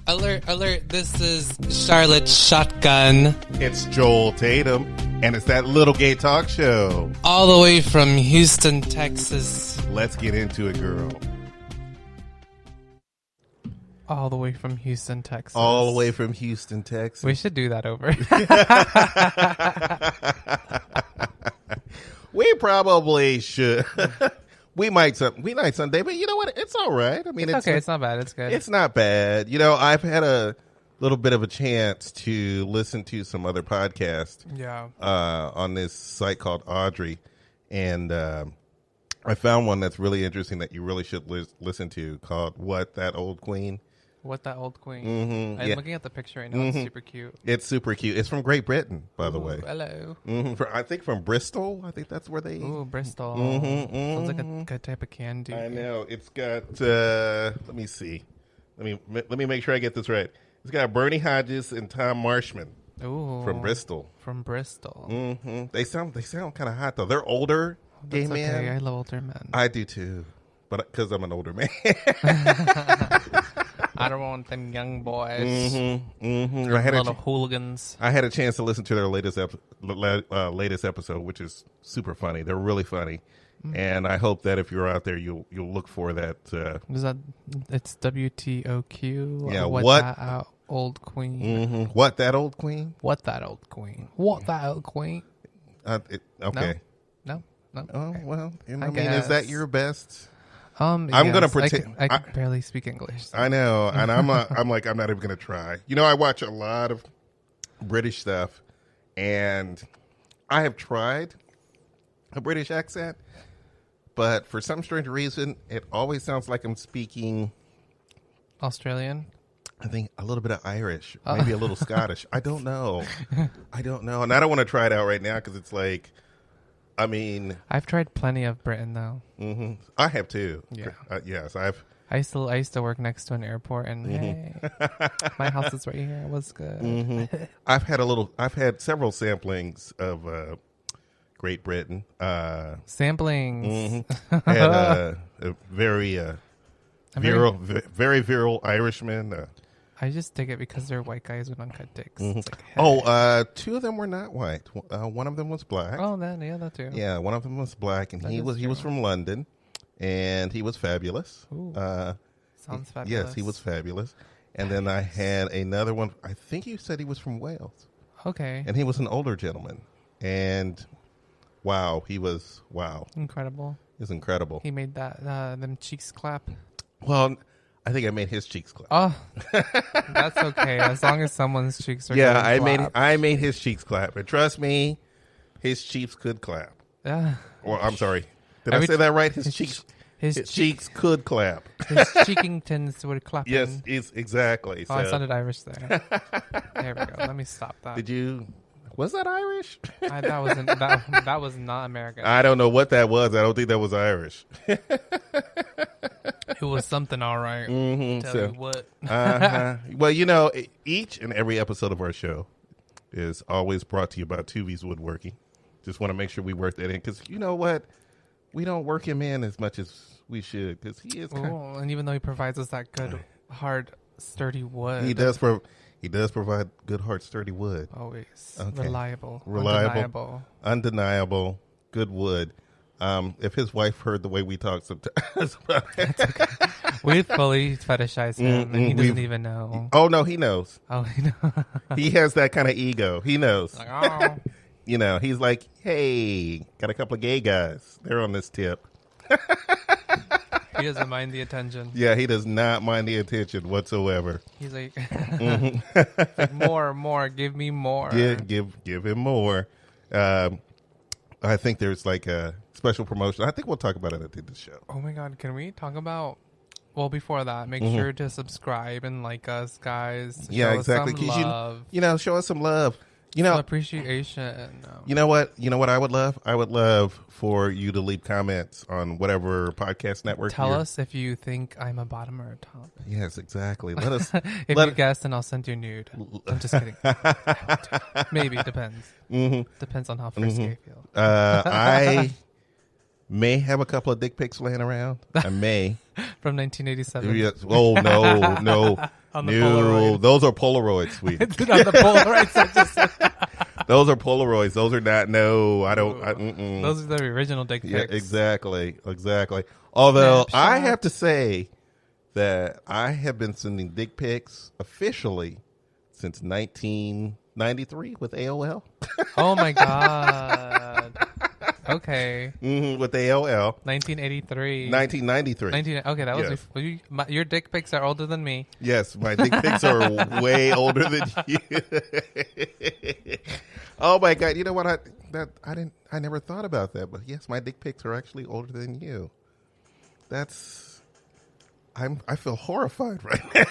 Alert, alert, this is Charlotte Shotgun. It's Joel Tatum, and it's that Little Gay Talk Show. All the way from Houston, Texas. Let's get into it, girl. All the way from Houston, Texas. All the way from Houston, Texas. We should do that over. We probably should. We might someday, but you know what? It's all right. I mean, it's okay. It's not bad. It's good. It's not bad. You know, I've had a little bit of a chance to listen to some other podcasts. Yeah. On this site called Audrey, and I found one that's really interesting that you really should listen to called "What That Old Queen." What That Old Queen. Mm-hmm, I'm looking at the picture right now. It's super cute. It's super cute. It's from Great Britain, by the way. Hello. I think from Bristol. I think that's where they. Ooh, Bristol. Sounds like a good type of candy. I know. It's got. Let me see. Let me make sure I get this right. It's got Bernie Hodges and Tom Marshman. Ooh. From Bristol. From Bristol. Mm-hmm. They sound kind of hot though. They're older. Gay men. Okay. I love older men. I do too, but because I'm an older man. I don't want them young boys. I had little hooligans. I had a chance to listen to their latest episode, which is super funny. They're really funny, and I hope that if you're out there, you'll look for that. Is that it's WTOQ? Yeah. What that old queen? Mm-hmm. What that old queen? What that old queen? What that old queen? Okay. No. Oh Okay. well. I mean, is that your best? I'm gonna pretend I can barely speak English. So. I know, and I'm not even gonna try. You know, I watch a lot of British stuff, and I have tried a British accent, but for some strange reason, it always sounds like I'm speaking Australian. I think a little bit of Irish, maybe a little Scottish. I don't know, and I don't want to try it out right now because it's like. I mean, I've tried plenty of Britain though. Mm-hmm. I have too. Yeah. Yes, I used to work next to an airport, and hey, my house is right here. It was good. Mm-hmm. I've had several samplings of Great Britain. Samplings. Mm-hmm. Had a very virile Irishman. I just dig it because they're white guys with uncut dicks. Mm-hmm. It's like, hey. Two of them were not white. One of them was black. Oh, that too. Yeah, one of them was black, and he was from London, and he was fabulous. Ooh, sounds fabulous. Yes, he was fabulous. And then I had another one. I think you said he was from Wales. Okay. And he was an older gentleman, and he was incredible. He was incredible. He made them cheeks clap. Well. I think I made his cheeks clap. Oh, that's okay. As long as someone's cheeks are I made his cheeks clap. And trust me, his cheeks could clap. Yeah. Well, I'm sorry. Did I say that right? His cheeks could clap. His cheekingtons would clap. Yes, exactly. Oh, I sounded Irish there. There we go. Let me stop that. Did you? Was that Irish? That was not American. I don't know what that was. I don't think that was Irish. It was something, all right. Mm-hmm. Tell you what. Well, you know, each and every episode of our show is always brought to you by Tuvi's Woodworking. Just want to make sure we work that in because you know what, we don't work him in as much as we should because he is. And even though he provides us that good, hard, sturdy wood, he does provide good, hard, sturdy wood. Always okay. reliable, undeniable, good wood. If his wife heard the way we talk sometimes about it. Okay. We fully fetishize him, and he doesn't even know. Oh, no, he knows. Oh, he knows. He has that kind of ego. He knows. Like, oh. You know, he's like, hey, got a couple of gay guys. They're on this tip. He doesn't mind the attention. Yeah, he does not mind the attention whatsoever. He's like, like more, give me more. Yeah, give him more. I think there's like a special promotion. I think we'll talk about it at the end of the show. Oh my God, can we talk about? Well, before that, make sure to subscribe and like us, guys. Yeah, exactly. Show us some love. Some appreciation. You know what? I would love? I would love for you to leave comments on whatever podcast network. Tell us if you think I'm a bottom or a top. Yes, exactly. Let us. If you guess, then I'll send you a nude. I'm just kidding. Maybe depends. Depends on how frisky I feel. I may have a couple of dick pics laying around. I may. From 1987. Yes. Oh no, no, On the no. Polaroid. Those are Polaroids, sweet. On the Polaroids. I just said. Those are Polaroids. Those are not. No, I don't. Those are the original dick pics. Yeah, exactly. Although Snapshot. I have to say that I have been sending dick pics officially since 1993 with AOL. Oh my god. Okay. With AOL. 1983. 1993. Okay, that was Yes. before. Your dick pics are older than me. Yes, my dick pics are way older than you. Oh my god! You know what? I never thought about that, but yes, my dick pics are actually older than you. I feel horrified right now.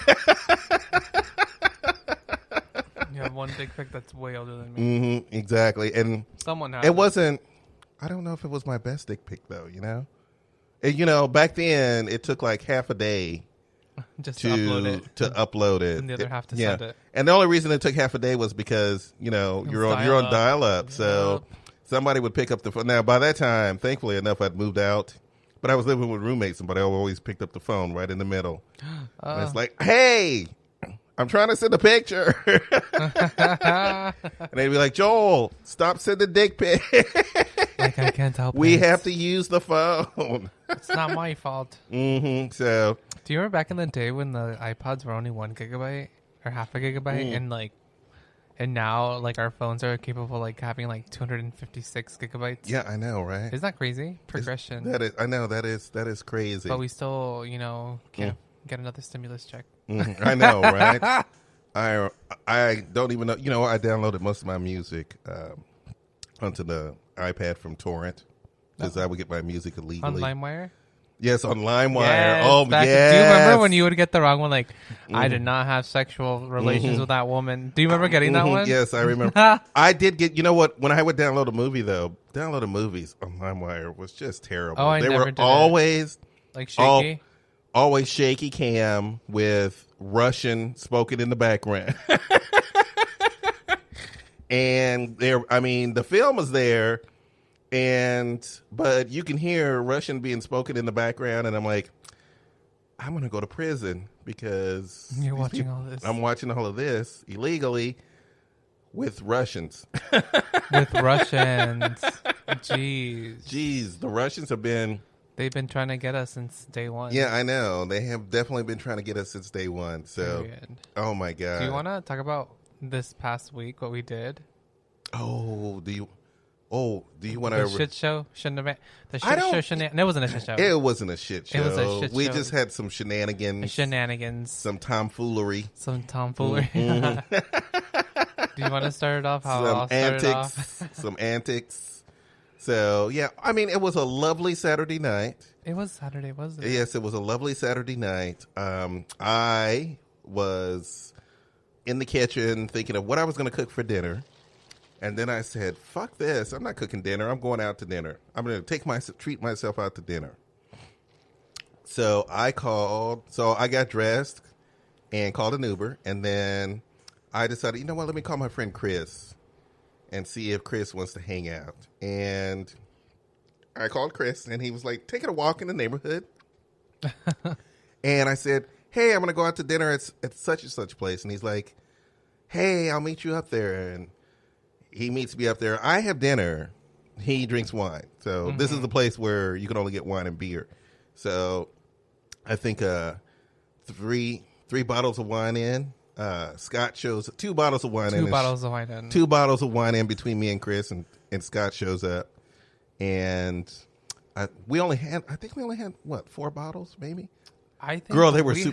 You have one dick pic that's way older than me. Exactly, and Someone has it wasn't. I don't know if it was my best dick pic though. Back then it took like half a day just to upload it, and the other half to send it. And the only reason it took half a day was because you're on dial-up, so somebody would pick up the phone. Now by that time, thankfully enough, I'd moved out, but I was living with roommates, and but I always picked up the phone right in the middle. And it's like, hey, I'm trying to send a picture. And they'd be like, Joel, stop sending dick pics. Like, I can't help We it. have to use the phone. It's not my fault. So, Do you remember back in the day when the iPods were only 1 gigabyte or half a gigabyte, and now like our phones are capable like having like 256 gigabytes? yeah, I know, right? Isn't that crazy? Progression. I know that is crazy. But we still, can't get another stimulus check. I know, right? I don't even know. I downloaded most of my music onto the iPad from Torrent because I would get my music illegally. On LimeWire? Yes, on LimeWire. Yes, Oh, do you remember when you would get the wrong one? Like, I did not have sexual relations with that woman. Do you remember getting that one? Yes, I remember. I did get. You know what? When I would download a movie, though, downloading movies on LimeWire was just terrible. Oh, I they never were did always like shaky. always shaky cam with Russian spoken in the background. And the film is there, but you can hear Russian being spoken in the background, and I'm like, I'm gonna go to prison because You're watching all this. I'm watching all of this illegally with Russians. With Russians. Jeez, the Russians have been. They've been trying to get us since day one. Yeah, I know. They have definitely been trying to get us since day one. So, Period. Oh my god. Do you want to talk about this past week, what we did? Do you want The to? shit show? The shit I don't- show shenanigans. No, it wasn't a shit show. It wasn't a shit show. It was a shit We show. just had some shenanigans, Shenanigans. some tomfoolery, Some tomfoolery. Do you want to start it off? How some I'll start it off? some antics. So yeah, it was a lovely Saturday night. It was Saturday, wasn't it? Yes, it was a lovely Saturday night. I was in the kitchen thinking of what I was going to cook for dinner. And then I said, fuck this. I'm not cooking dinner. I'm going out to dinner. I'm going to treat myself out to dinner. So I got dressed and called an Uber. And then I decided, you know what? Let me call my friend Chris and see if Chris wants to hang out. And I called Chris, and he was like, taking a walk in the neighborhood. And I said, hey, I'm going to go out to dinner at such and such place. And he's like, hey, I'll meet you up there. And he meets me up there. I have dinner. He drinks wine. So this is the place where you can only get wine and beer. So I think 3 bottles of wine in. Scott shows 2 bottles of wine in. 2 bottles of wine in. 2 bottles of wine in between me and Chris, and Scott shows up. And I think we only had what, 4 bottles maybe? I think Girl, they were we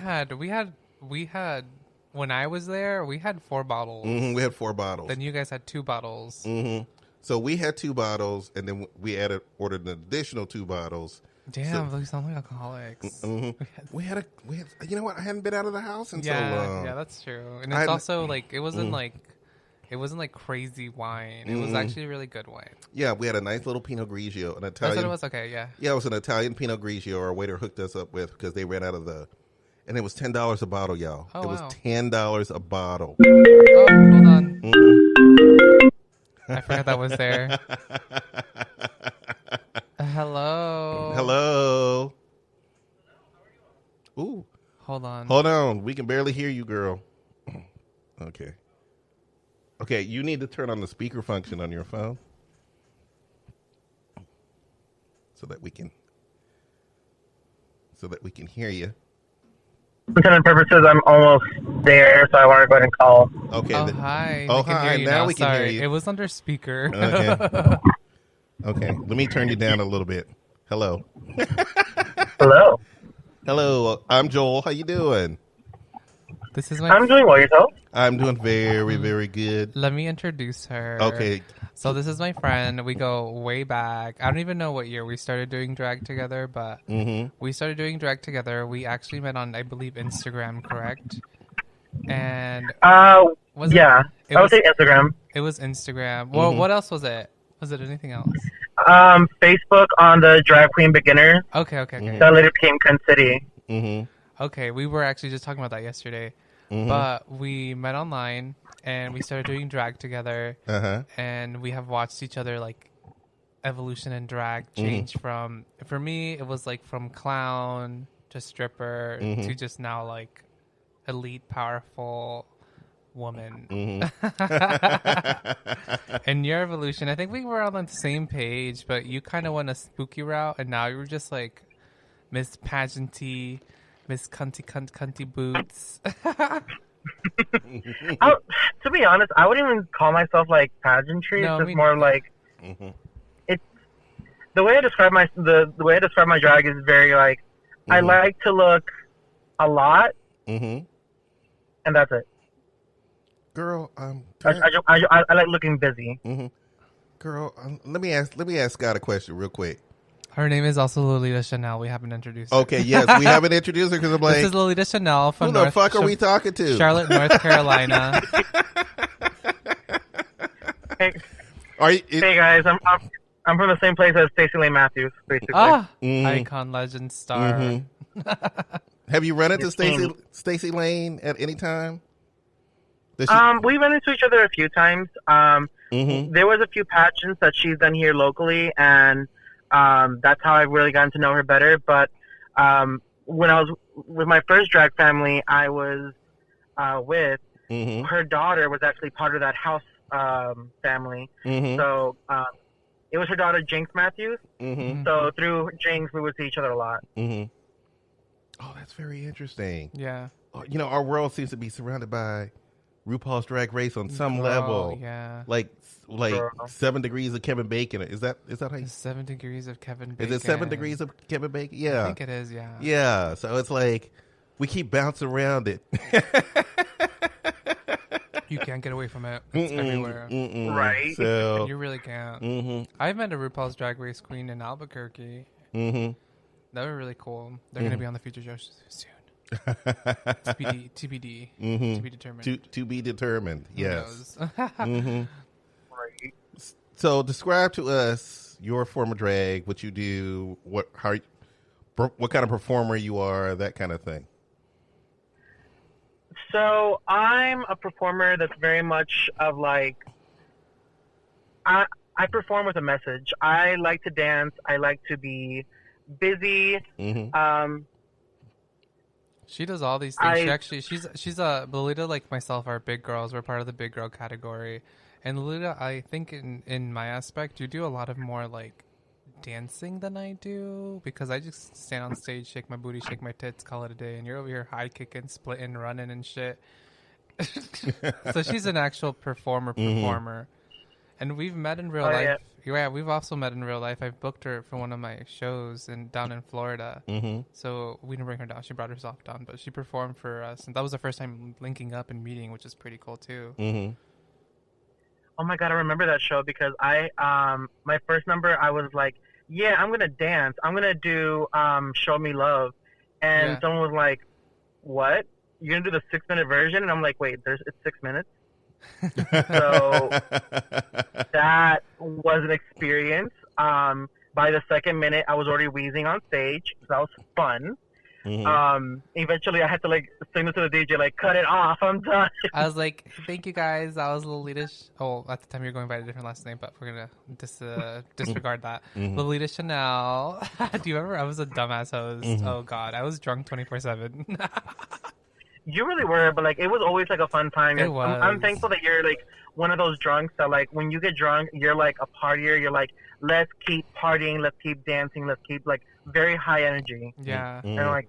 had when I was there, we had 4 bottles. We had 4 bottles. Then you guys had 2 bottles. So we had 2 bottles, and then we ordered an additional 2 bottles. Damn, those sound like alcoholics. We had you know what? I hadn't been out of the house in so long. Yeah, that's true. And it's also like it wasn't like crazy wine. It was actually really good wine. Yeah, we had a nice little Pinot Grigio, an Italian. That's what it was. Okay, yeah. Yeah, it was an Italian Pinot Grigio. Our waiter hooked us up with because they ran out of and it was $10 a bottle, y'all. Oh, it was wow. $10 a bottle. Oh, hold on. I forgot that was there. Hello. Hello. Hold on. Hold on. We can barely hear you, girl. Okay. Okay, you need to turn on the speaker function on your phone so that we can hear you. For intended purposes, I'm almost there, so I want to go ahead and call. Okay. Oh, hi. Oh, We can hi. hear you Now now. we can Sorry. hear you. It was under speaker. Okay. Okay. Let me turn you down a little bit. Hello. Hello. Hello. I'm Joel. How you doing? This is my. I'm doing well. Yourself? I'm doing very, very good. Let me introduce her. Okay. So this is my friend. We go way back. I don't even know what year we started doing drag together, but we started doing drag together. We actually met on, I believe, Instagram, correct? And was yeah, it I would was, say Instagram. It was Instagram. Well, what else was it? Was it anything else? Facebook on the Drag Queen Beginner. Okay. That later became Kun City. Okay, we were actually just talking about that yesterday. But we met online and we started doing drag together. And we have watched each other like evolution in drag change from, for me, it was like from clown to stripper to just now like elite, powerful woman. And your evolution, I think we were all on the same page, but you kind of went a spooky route, and now you're just like Miss Pageanty, Miss Cunty Boots. To be honest, I wouldn't even call myself like pageantry. No, it's just more like it's the way I describe the way I describe my drag is very like I like to look a lot, and that's it. Girl, I like looking busy. Girl, let me ask Scott a question real quick. Her name is also Lolita Chanel. We haven't introduced her. Okay, yes, we haven't introduced her because I'm like, this is Lolita Chanel from who the fuck are we talking to? Charlotte, North Carolina. Hey, hey guys, I'm from the same place as Stacey Lane Matthews, basically. Icon, legend, star. Have you run into Stacey Lane at any time? We run into each other a few times. There was a few pageants that she's done here locally, and that's how I've really gotten to know her better. But when I was with my first drag family, I was with her daughter was actually part of that house family. So it was her daughter, Jinx Matthews. So through Jinx, we would see each other a lot. Oh, that's very interesting. Yeah. You know, our world seems to be surrounded by RuPaul's Drag Race on some level. Yeah. Like 7 degrees of Kevin Bacon. Is that how you... 7 degrees of Kevin Bacon. Is it 7 degrees of Kevin Bacon? Yeah. I think it is, yeah. Yeah. So it's like we keep bouncing around it. You can't get away from it. It's everywhere. Right. So You really can't. I met a RuPaul's Drag Race queen in Albuquerque. That was really cool. They're going to be on the future show soon. TBD. To be determined. To be determined. Yes. Right. So describe to us your form of drag, what you do, what kind of performer you are, that kind of thing. So I'm a performer that's very much of like I perform with a message. I like to dance. I like to be busy. She does all these things. She's a Lolita, like myself, are big girls. We're part of the big girl category. And Lolita, I think in my aspect, you do a lot of more like dancing than I do, because I just stand on stage, shake my booty, shake my tits, call it a day, and you're over here high kicking, splitting, running and shit. So she's an actual performer, and we've met in real life. Yeah, we've also met in real life. I've booked her for one of my shows down in Florida. So we didn't bring her down. She brought herself down, but she performed for us, and that was the first time linking up and meeting, which is pretty cool too. Oh my god, I remember that show because I my first number I was like, yeah, I'm gonna dance. I'm gonna do Show Me Love, and someone was like, what? You're gonna do the 6-minute version? And I'm like, wait, it's 6 minutes. So that was an experience. By the second minute, I was already wheezing on stage, so that was fun. Eventually I had to like signal to the DJ like, cut it off, I'm done. I was like, thank you guys. That was Lolita. At the time you were going by a different last name, but we're gonna disregard that. Lolita Chanel. Do you remember? I was a dumbass host. Oh God, I was drunk 24/7. You really were, but like it was always like a fun time. It was. I'm thankful that you're like one of those drunks that like when you get drunk, you're like a partier. You're like, let's keep partying, let's keep dancing, let's keep like very high energy. Yeah. And I'm like,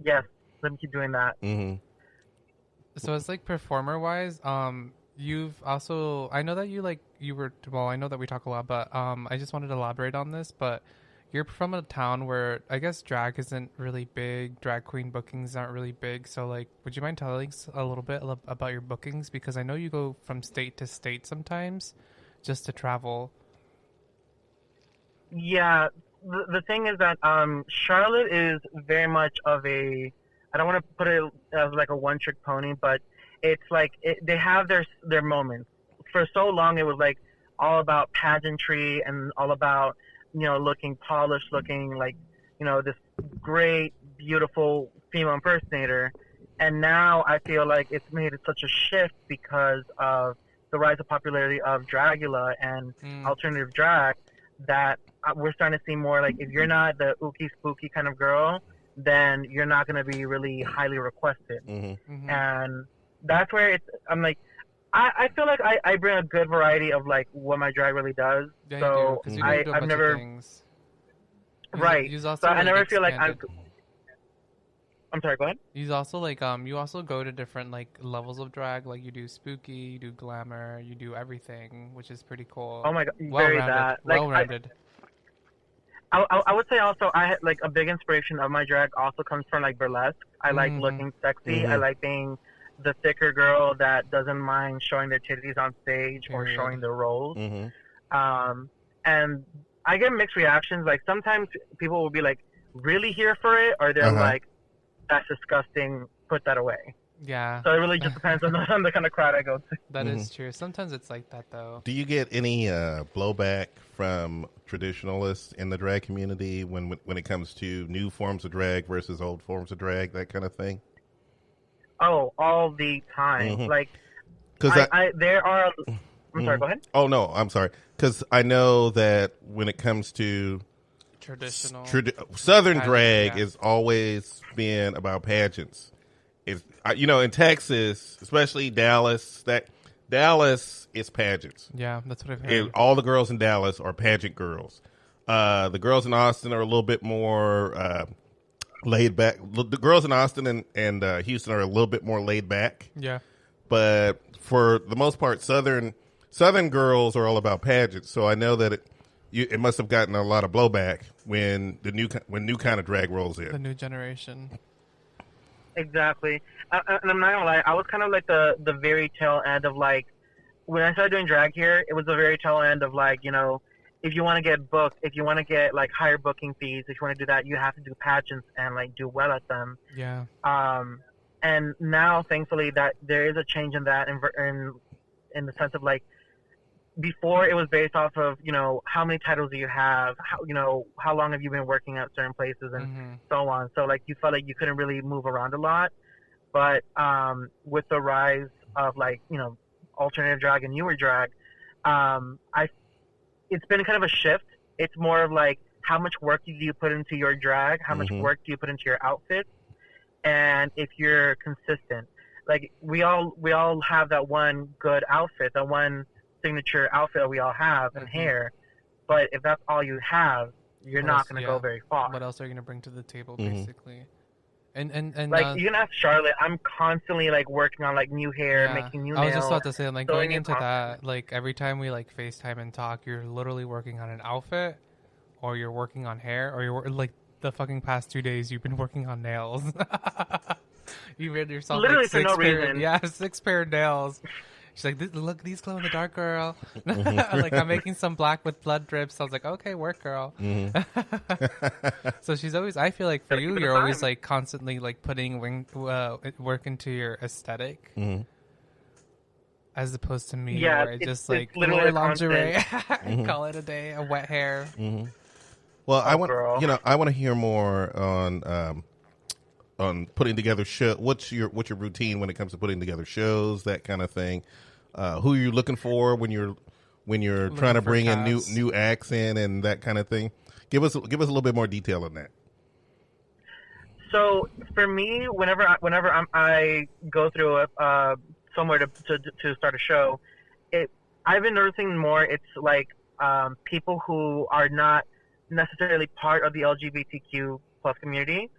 yes, let me keep doing that. So it's like performer wise, you've also, I know that I know that we talk a lot, but I just wanted to elaborate on this, but you're from a town where I guess drag isn't really big, drag queen bookings aren't really big, so like, would you mind telling us a little bit about your bookings? Because I know you go from state to state sometimes just to travel. Yeah, the thing is that Charlotte is very much of a, I don't want to put it as like a one-trick pony, but it's like they have their moments. For so long, it was like all about pageantry and all about, you know, looking polished, looking like, you know, this great, beautiful female impersonator. And now I feel like it's made it such a shift because of the rise of popularity of Dragula and alternative drag that we're starting to see more like if you're not the ooky spooky kind of girl, then you're not going to be really highly requested. And that's where I'm like, I feel like I bring a good variety of like what my drag really does. Yeah, so you do, I've never things. Right. So I never feel like I'm sorry, go ahead. You also like you also go to different like levels of drag, like you do spooky, you do glamour, you do everything, which is pretty cool. Oh my God, very that. Like, well-rounded. I would say also I had like a big inspiration of my drag also comes from like burlesque. I like looking sexy. I like being the thicker girl that doesn't mind showing their titties on stage or showing their rolls. And I get mixed reactions. Like sometimes people will be like really here for it, or they're like, that's disgusting, put that away. Yeah. So it really just depends on the kind of crowd I go to. That is true. Sometimes it's like that though. Do you get any blowback from traditionalists in the drag community when it comes to new forms of drag versus old forms of drag, that kind of thing? Oh, all the time. Like, because there are. I'm sorry. Go ahead. Oh no, I'm sorry. Because I know that when it comes to traditional Southern drag, is always been about pageants. If in Texas, especially Dallas, Dallas is pageants. Yeah, that's what I've heard. All the girls in Dallas are pageant girls. The girls in Austin are a little bit more laid back. The girls in Austin and Houston are a little bit more laid back. Yeah, but for the most part, Southern girls are all about pageants. So I know that it must have gotten a lot of blowback when new kind of drag rolls in. The new generation. Exactly. And I'm not gonna lie, I was kind of like the very tail end of like when I started doing drag here. It was the very tail end of like, if you want to get booked, if you want to get like higher booking fees, if you want to do that, you have to do pageants and like do well at them. Yeah. And now thankfully that there is a change in that in the sense of like before it was based off of how many titles do you have, how long have you been working at certain places and so on. So like you felt like you couldn't really move around a lot, but with the rise of like alternative drag and newer drag, it's been kind of a shift. It's more of like how much work do you put into your drag, how much work do you put into your outfits, and if you're consistent. Like we all have that one good outfit, that one signature outfit we all have and hair, but if that's all you have, you're not going to go very far. What else are you going to bring to the table, basically? And like you can ask Charlotte. I'm constantly like working on like new hair, making new nails. I was just about to say, like going into that, like every time we like FaceTime and talk, you're literally working on an outfit, or you're working on hair, or you're like the fucking past 2 days you've been working on nails. You made yourself literally like for no reason. Yeah, 6 pair of nails. She's like, look, these glow in the dark, girl. Like, I'm making some black with blood drips. I was like, okay, work, girl. So she's always, I feel like for you, you're always like constantly like putting work into your aesthetic. As opposed to me, where I just like wear lingerie, call it a day, a wet hair. Well, I want to hear more on putting together show? What's your routine when it comes to putting together shows, that kind of thing? Who are you looking for when you're trying to bring in new acts in and that kind of thing? Give us a little bit more detail on that. So for me, whenever I go through somewhere to start a show, I've been noticing more. It's like people who are not necessarily part of the LGBTQ plus community,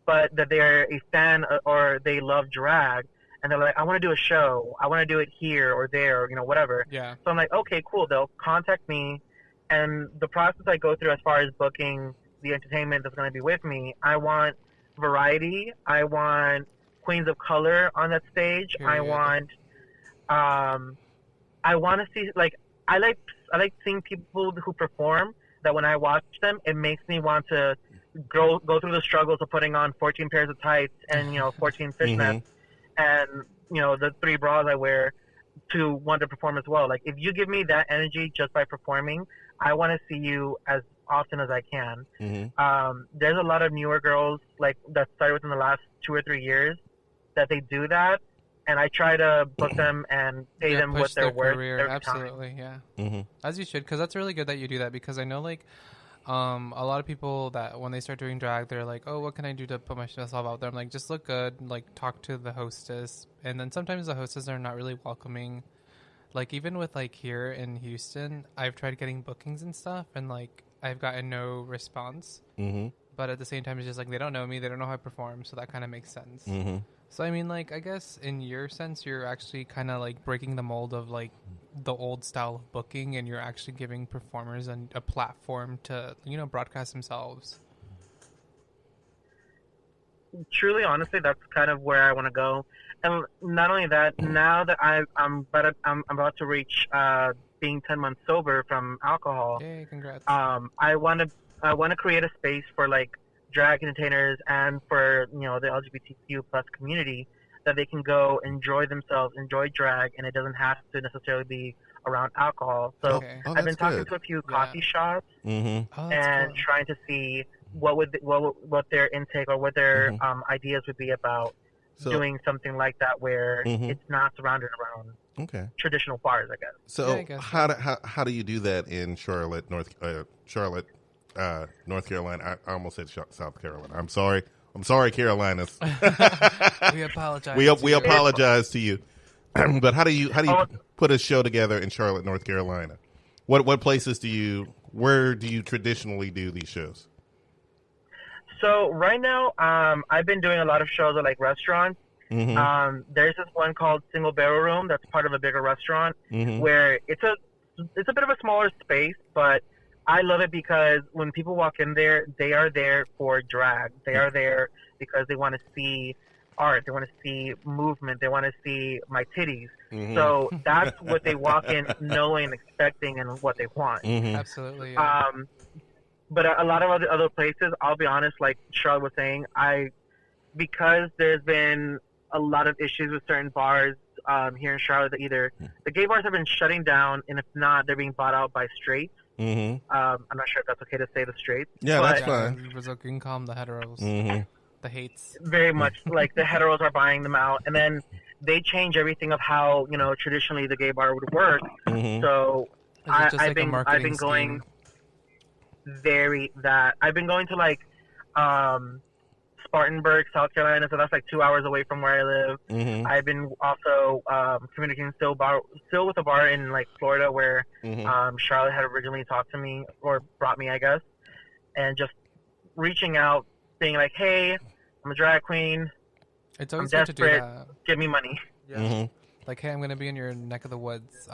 but that they're a fan or they love drag, and they're like, I want to do a show. I want to do it here or there, or, whatever. Yeah. So I'm like, okay, cool. They'll contact me, and the process I go through as far as booking the entertainment that's going to be with me, I want variety. I want queens of color on that stage. Period. I want to see, like, I like seeing people who perform that when I watch them, it makes me want to go through the struggles of putting on 14 pairs of tights and 14 fishnets and the 3 bras I wear to want to perform as well. Like, if you give me that energy just by performing, I want to see you as often as I can. There's a lot of newer girls like that started within the last 2 or 3 years that they do that, and I try to book them and pay them what they're worth. Career. Absolutely, time. Yeah. As you should, because that's really good that you do that. Because I know, like, a lot of people that when they start doing drag, they're like, "Oh, what can I do to put myself out there?" I'm like, just look good, like talk to the hostess, and then sometimes the hostess are not really welcoming. Like even with like here in Houston, I've tried getting bookings and stuff, and like I've gotten no response. But at the same time, it's just like they don't know me, they don't know how I perform, so that kind of makes sense. So I mean, like, I guess in your sense, you're actually kind of like breaking the mold of like the old style of booking, and you're actually giving performers a platform to broadcast themselves. Truly, honestly, that's kind of where I want to go. And not only that, now that I'm about to reach being 10 months sober from alcohol. Yay, congrats. I want to create a space for like drag entertainers and for the LGBTQ plus community that they can go enjoy themselves, enjoy drag, and it doesn't have to necessarily be around alcohol. So I've been talking to a few coffee shops and trying to see what their intake or what their ideas would be about doing something like that where it's not surrounded around traditional bars, I guess. So how do you do that in Charlotte, North Carolina? I almost said South Carolina. I'm sorry, Carolinas. We apologize. We apologize to you. But how do you put a show together in Charlotte, North Carolina? What places where do you traditionally do these shows? So right now, I've been doing a lot of shows at like restaurants. There's this one called Single Barrel Room that's part of a bigger restaurant where it's a bit of a smaller space, but I love it because when people walk in there, they are there for drag. They are there because they want to see art. They want to see movement. They want to see my titties. So that's what they walk in knowing, expecting, and what they want. Absolutely. Yeah. But a lot of other places, I'll be honest, like Charlotte was saying, because there's been a lot of issues with certain bars here in Charlotte that either the gay bars have been shutting down, and if not, they're being bought out by straights. I'm not sure if that's okay to say the straights. Yeah, that's fine. You can call them the heteros. The hates. Very much like the heteros are buying them out, and then they change everything of how traditionally the gay bar would work. So I've been going I've been going to like Spartanburg, South Carolina, so that's like 2 hours away from where I live. I've been also communicating still with a bar in like Florida where Charlotte had originally talked to me or brought me, I guess, and just reaching out, being like, "Hey, I'm a drag queen. It's always I'm good to do desperate. that. Give me money." Yeah. Like, hey, I'm gonna be in your neck of the woods.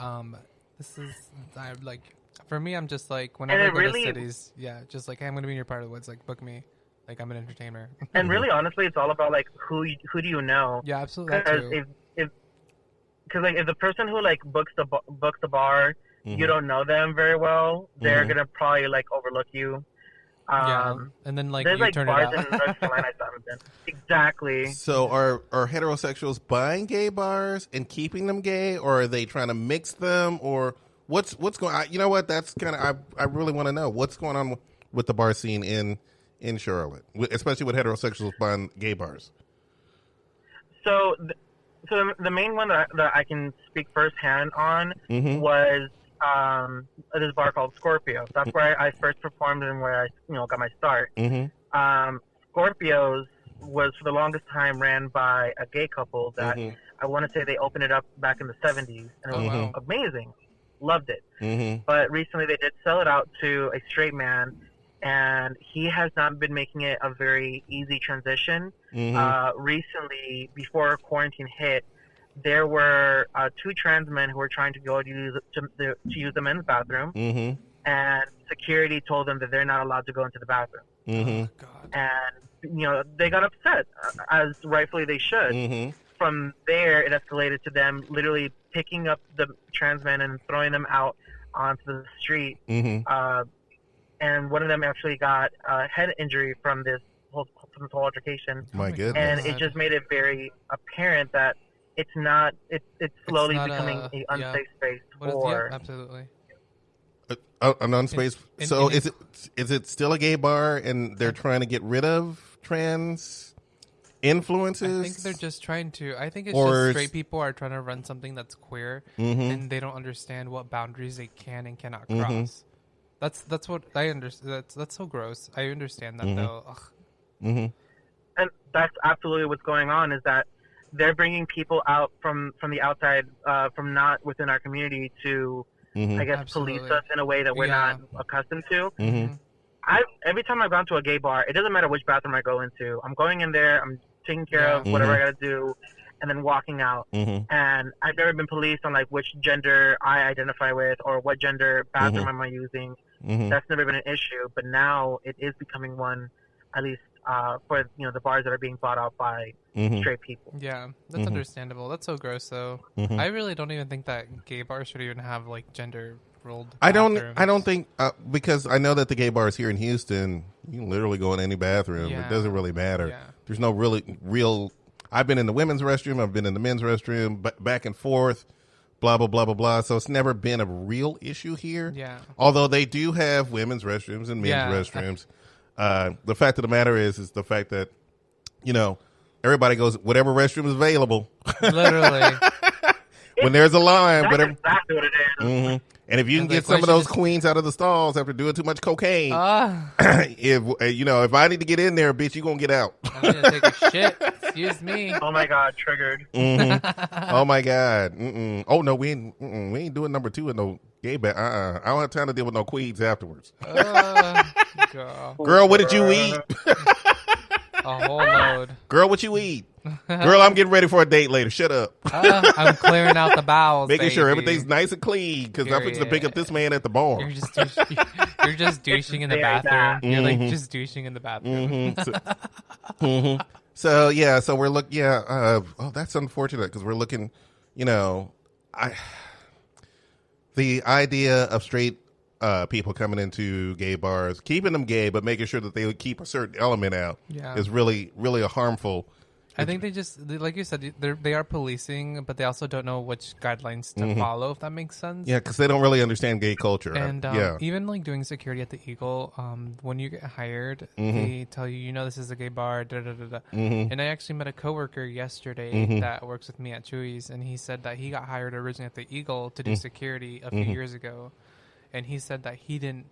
For me, I'm just like whenever I go to cities, just like, hey, I'm gonna be in your part of the woods. Like, book me. Like, I'm an entertainer. And really, honestly, it's all about like who do you know? Yeah, absolutely. Because like if the person who like books the bar, you don't know them very well, they're gonna probably like overlook you. And then like there's you like turn bars it out. in North Carolina I haven't been. Exactly. So are heterosexuals buying gay bars and keeping them gay, or are they trying to mix them, or what's going on? You know what? That's kind of I really want to know what's going on with the bar scene in Charlotte, especially with heterosexuals buying gay bars? So, the main one that I can speak firsthand on was this bar called Scorpio. That's where I first performed and where I got my start. Scorpios was for the longest time ran by a gay couple that I want to say they opened it up back in the 70s, and it was amazing. Loved it. But recently they did sell it out to a straight man, and he has not been making it a very easy transition. Recently, before quarantine hit, there were 2 trans men who were trying to go to use the men's bathroom, and security told them that they're not allowed to go into the bathroom. Oh, God. And they got upset, as rightfully they should. From there, it escalated to them literally picking up the trans men and throwing them out onto the street. And one of them actually got a head injury from this whole altercation. My goodness. And it just made it very apparent that it's slowly becoming an unsafe space for... absolutely. An unsafe... So is it still a gay bar and they're trying to get rid of trans influences? I think they're just trying to... I think it's just straight people are trying to run something that's queer, and they don't understand what boundaries they can and cannot cross. That's what I understand. That's so gross. I understand that though. And that's absolutely what's going on, is that they're bringing people out from the outside, from not within our community to, I guess, police us in a way that we're not accustomed to. Every time I've gone to a gay bar, it doesn't matter which bathroom I go into. I'm going in there, I'm taking care of whatever I got to do, and then walking out. And I've never been policed on like which gender I identify with or what gender bathroom am I using. That's never been an issue, but now it is becoming one, at least for the bars that are being bought out by straight people. Yeah, that's understandable. That's so gross, though. I really don't even think that gay bars should even have like gender ruled. I don't think because I know that the gay bars here in Houston, you can literally go in any bathroom. It doesn't really matter. There's no real. I've been in the women's restroom. I've been in the men's restroom, back and forth. Blah, blah, blah, blah, blah. So it's never been a real issue here. Yeah. Although they do have women's restrooms and men's restrooms. The fact of the matter is the fact that, everybody goes, whatever restroom is available. Literally. When there's a line. That's whatever. exactly what it is. And if you can get some of those queens out of the stalls after doing too much cocaine, if I need to get in there, bitch, you going to get out. I'm going to take a shit. Excuse me. Oh, my God. Triggered. Oh, my God. Oh, no, we ain't doing number 2 in no gay bed. I don't have time to deal with no queens afterwards. Girl, what did you eat? A whole load. Girl, what you eat? Girl, I'm getting ready for a date later. Shut up. I'm clearing out the bowels, making sure everything's nice and clean because I'm fixing to pick up this man at the bar. You're just douching in the bathroom. You're like just douching in the bathroom. So we're looking. That's unfortunate because we're looking. The idea of straight people coming into gay bars, keeping them gay, but making sure that they would keep a certain element out is really, really a harmful. I think they just, like you said, they are policing, but they also don't know which guidelines to follow, if that makes sense. Yeah, because they don't really understand gay culture. And even like doing security at the Eagle, when you get hired, they tell you, this is a gay bar, And I actually met a coworker yesterday that works with me at Chewy's, and he said that he got hired originally at the Eagle to do security a few years ago. And he said that he didn't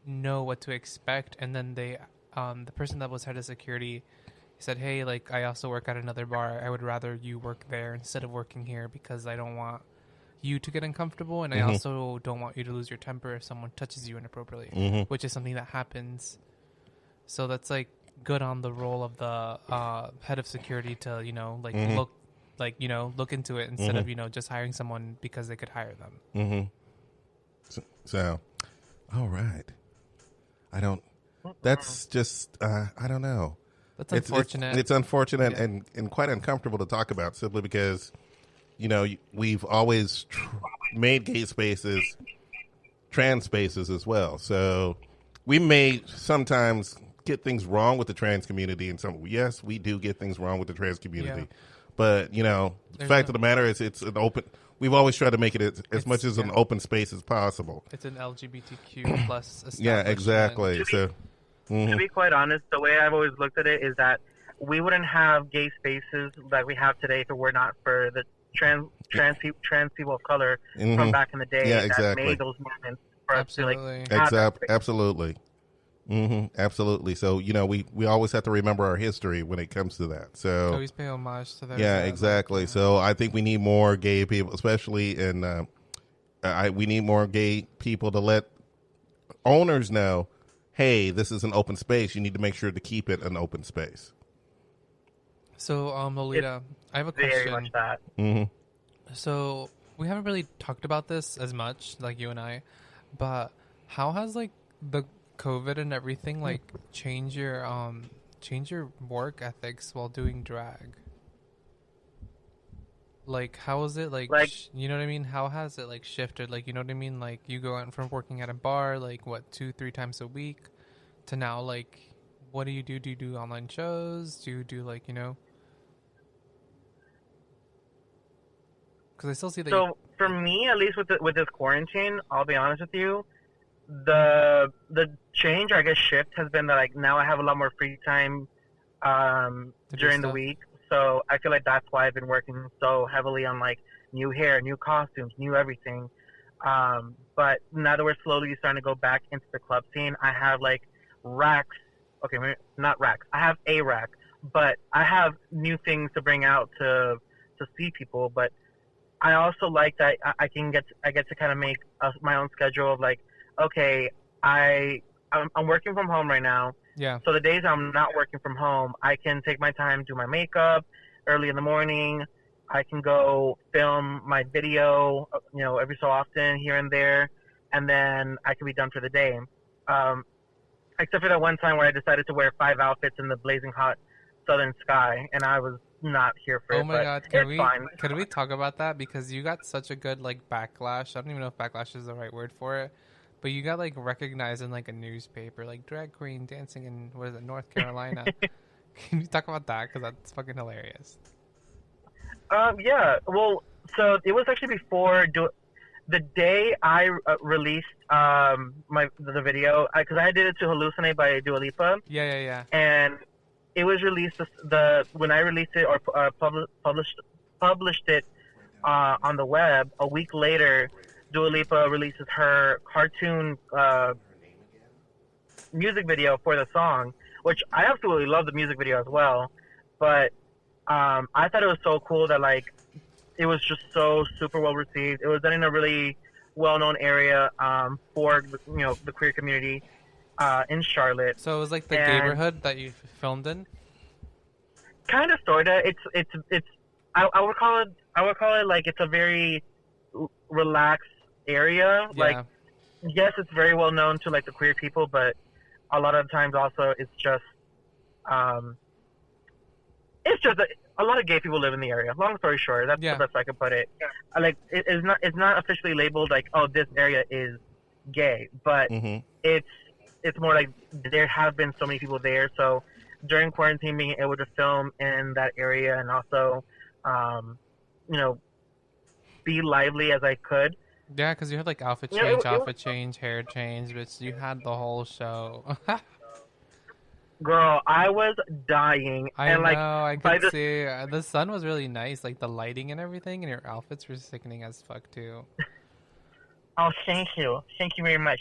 know what to expect. And then the person that was head of security said, hey, like, I also work at another bar. I would rather you work there instead of working here because I don't want you to get uncomfortable. And I also don't want you to lose your temper if someone touches you inappropriately, which is something that happens. So that's, like, good on the role of the head of security to, look into it instead of, just hiring someone because they could hire them. So, all right. That's just, I don't know. That's unfortunate. It's unfortunate and quite uncomfortable to talk about simply because, we've always made gay spaces trans spaces as well. So we may sometimes get things wrong with the trans community. And yes, we do get things wrong with the trans community. Yeah. But, the fact of the matter is it's an open... We've always tried to make it as much as an open space as possible. It's an LGBTQ plus establishment. Yeah, exactly. So To be quite honest, the way I've always looked at it is that we wouldn't have gay spaces like we have today if it were not for the trans people of color from back in the day that made those movements for us to like absolutely. Absolutely. So, we always have to remember our history when it comes to that. So always pay homage to that. Yeah, exactly. So I think we need more gay people, especially in, we need more gay people to let owners know, hey, this is an open space. You need to make sure to keep it an open space. So, Lolita, I have a question. Very much that. So we haven't really talked about this as much, like you and I, but how has like the COVID and everything like change your work ethics while doing drag? Like, how is it like you know what I mean? How has it like shifted? Like, you know what I mean? Like, you go out from working at a bar like 2-3 times a week to now like, what do you do? Do you do online shows? Do you do like, because I still see that. So for me, at least with this quarantine, I'll be honest with you, the change, or I guess shift, has been that like now I have a lot more free time during the week. So I feel like that's why I've been working so heavily on like new hair, new costumes, new everything. But now that we're slowly starting to go back into the club scene, I have like racks. Okay, not racks. I have a rack, but I have new things to bring out to see people. But I also like that I get to kind of make my own schedule of like, okay, I'm working from home right now. Yeah. So the days I'm not working from home, I can take my time, do my makeup early in the morning. I can go film my video, every so often here and there, and then I can be done for the day. Except for that one time where I decided to wear 5 outfits in the blazing hot southern sky, and I was not here for it. Oh my god, fine. Can we talk about that? Because you got such a good like backlash. I don't even know if backlash is the right word for it. But you got like recognized in like a newspaper, like drag queen dancing in North Carolina. Can you talk about that? Because that's fucking hilarious. Yeah. Well, so it was actually before the day I released the video, because I did it to Hallucinate by Dua Lipa. Yeah. And it was released when I released it or published it on the web. A week later, Dua Lipa releases her cartoon music video for the song, which I absolutely love the music video as well. But I thought it was so cool that like it was just so super well received. It was done in a really well-known area for the queer community in Charlotte. So it was like the neighborhood that you filmed in. Kind of, sorta. It's. I would call it like it's a very relaxed area. Yeah. Like, yes, it's very well known to like the queer people, but a lot of times also it's just a lot of gay people live in the area. Long story short, that's the best I could put it. Like, it's not officially labeled like, oh, this area is gay, but it's more like there have been so many people there. So during quarantine, being able to film in that area and also, be lively as I could. Yeah, because you had like outfit change, hair change, but you had the whole show. Girl, I was dying. I could see. The sun was really nice, like the lighting and everything, and your outfits were sickening as fuck too. Oh, thank you very much.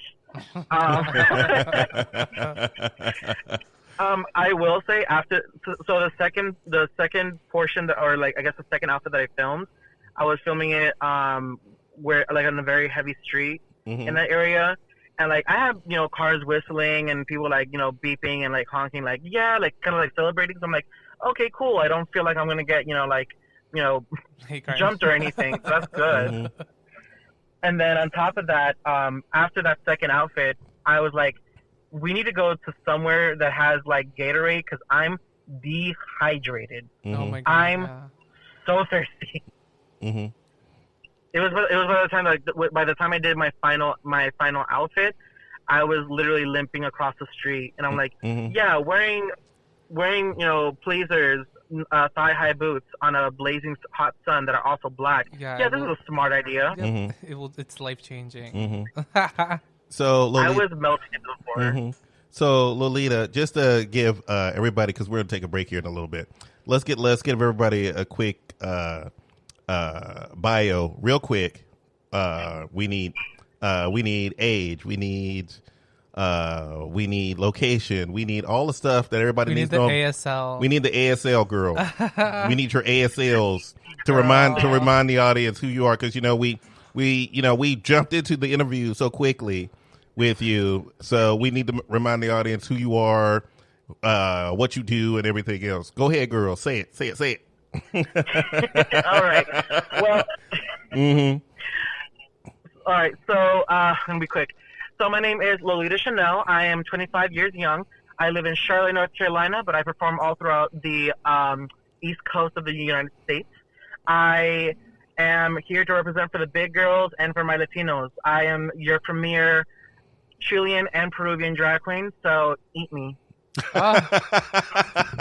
I will say so the second portion or like I guess the second outfit that I filmed, I was filming it where like on a very heavy street in that area. And, like, I have, cars whistling and people, like, beeping and, like, honking, like, yeah, like, kind of, like, celebrating. So I'm like, okay, cool. I don't feel like I'm going to get, jumped or anything. So that's good. And then on top of that, after that second outfit, I was like, we need to go to somewhere that has, like, Gatorade because I'm dehydrated. Oh, my God. I'm so thirsty. It was by the time by the time I did my final outfit, I was literally limping across the street, and I'm like, yeah, wearing pleasers, thigh-high boots on a blazing hot sun that are also black. Yeah, this is a smart idea. It's life changing. So I was melting into the floor. So Lolita, just to give everybody, because we're gonna take a break here in a little bit. Let's give everybody a quick bio, real quick. We need age, we need location, we need all the stuff that everybody needs to know. ASL. We need the ASL girl. We need your ASLs to remind the audience who you are, because we jumped into the interview so quickly with you, so we need to remind the audience who you are, what you do, and everything else. Go ahead, girl. Say it. All right. Well. All right. So I'm gonna be quick. So my name is Lolita Chanel. I am 25 years young. I live in Charlotte, North Carolina, but I perform all throughout the East Coast of the United States. I am here to represent for the big girls and for my Latinos. I am your premier Chilean and Peruvian drag queen, so eat me.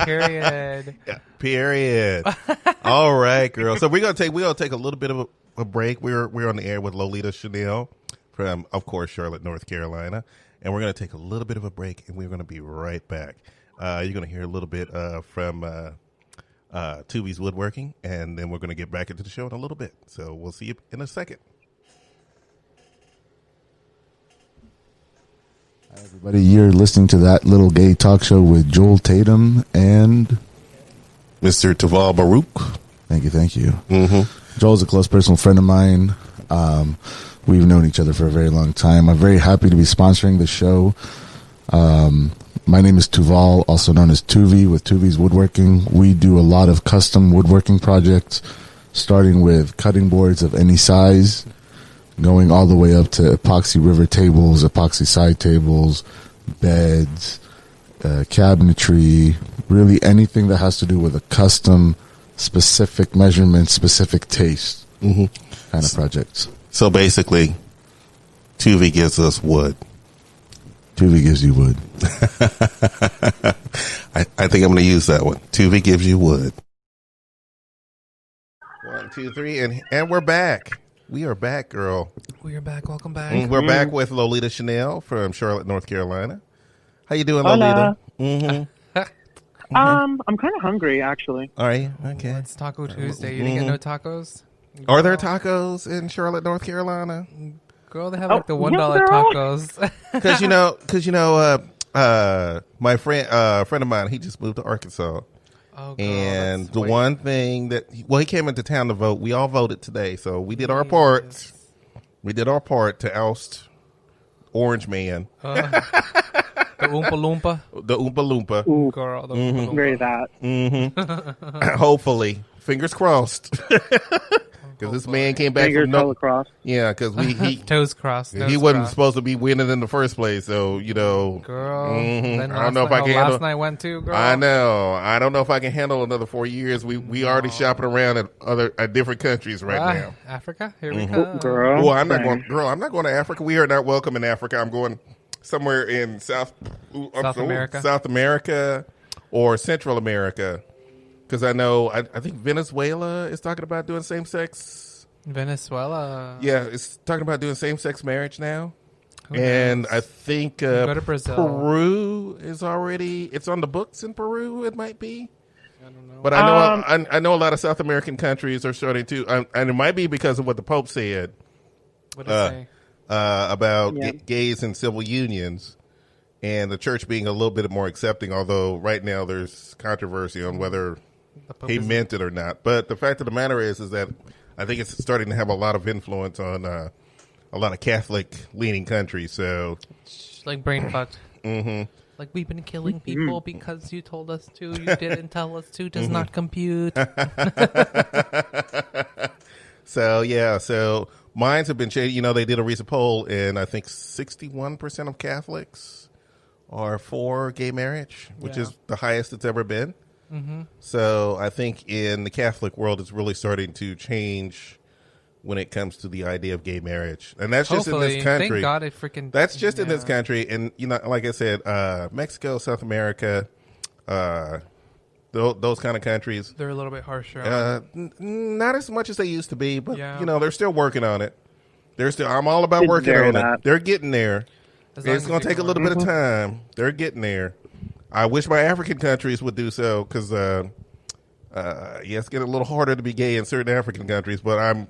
Period. Yeah, period. All right, girl. So we're gonna take a little bit of a break. We're on the air with Lolita Chanel from, of course, Charlotte, North Carolina, and we're gonna take a little bit of a break, and we're gonna be right back. You're gonna hear a little bit from Tuvi's Woodworking, and then we're gonna get back into the show in a little bit. So we'll see you in a second. Hi, everybody. You're listening to That Little Gay Talk Show with Joel Tatum and Mr. Taval Baruch. Thank you. Mm-hmm. Joel's a close personal friend of mine. We've known each other for a very long time. I'm very happy to be sponsoring the show. My name is Tuval, also known as Tuvi, with Tuvi's Woodworking. We do a lot of custom woodworking projects, starting with cutting boards of any size, going all the way up to epoxy river tables, epoxy side tables, beds, cabinetry, really anything that has to do with a custom, specific measurement, specific taste kind of projects. So basically, Tuvi gives us wood. Tuvi gives you wood. I think I'm going to use that one. Tuvi gives you wood. 1, 2, 3, and we're back. We are back, girl. We are back. Welcome back. We're back with Lolita Chanel from Charlotte, North Carolina. How you doing, Lolita? I'm kind of hungry, actually. All right. Okay. It's Taco Tuesday. You didn't get no tacos? Are there tacos in Charlotte, North Carolina? Girl, they have like the $1 tacos. Because my friend of mine, he just moved to Arkansas. Oh, girl, and the one thing he came into town to vote. We all voted today, so we did our part. We did our part to oust Orange Man. The Oompa Loompa. The Oompa Loompa. Ooh, girl, the Oompa Loompa. very that. Hopefully. Fingers crossed. Because this man came back Fingers from crossed. Yeah, because he toes crossed. he wasn't supposed to be winning in the first place. So girl. Then I don't know if I can handle. Last night went too, girl. I know. I don't know if I can handle another 4 years. We already shopping around at different countries right now. Africa, here we come, girl. Well, I'm not going. Girl, I'm not going to Africa. We are not welcome in Africa. I'm going somewhere in South America, or Central America. Because I know, I think Venezuela is talking about doing same-sex. Venezuela. Yeah, it's talking about doing same-sex marriage now. Who and knows? I think Go to Brazil. Peru is already, it's on the books in Peru, it might be. I don't know. But I know a lot of South American countries are starting to, and it might be because of what the Pope said What did it say? about gays and civil unions. And the church being a little bit more accepting, although right now there's controversy on whether he meant it or not. But the fact of the matter is that I think it's starting to have a lot of influence on a lot of Catholic-leaning countries. So, like brain fucked. Like, we've been killing people because you told us to. You didn't tell us to. Does not compute. So minds have been changed. They did a recent poll, and I think 61% of Catholics are for gay marriage, which is the highest it's ever been. So I think in the Catholic world, it's really starting to change when it comes to the idea of gay marriage. And that's just in this country. Thank God it freaking... That's just in this country. And, like I said, Mexico, South America, those kind of countries. They're a little bit harsher. Not as much as they used to be, but, they're still working on it. I'm all about working on it. They're getting there. It's going to take a little bit of time. They're getting there. I wish my African countries would do so because, it's getting a little harder to be gay in certain African countries. But I'm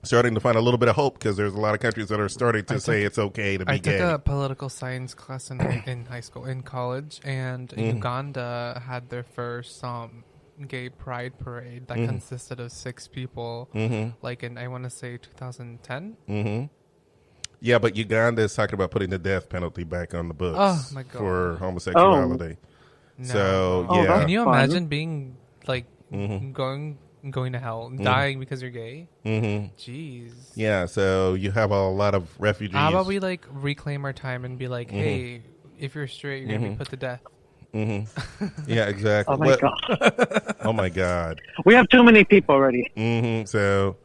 starting to find a little bit of hope because there's a lot of countries that are starting to say it's okay to be gay. I took a political science class in college, and Uganda had their first gay pride parade that consisted of 6 people, like in, I want to say 2010. Yeah, but Uganda is talking about putting the death penalty back on the books for homosexuality. No. So, yeah. Can you imagine being like going to hell, dying because you're gay? Jeez. Yeah, so you have a lot of refugees. How about we like reclaim our time and be like, hey, if you're straight, you're gonna be put to death. Yeah, exactly. Oh my god. Oh my god. We have too many people already. So,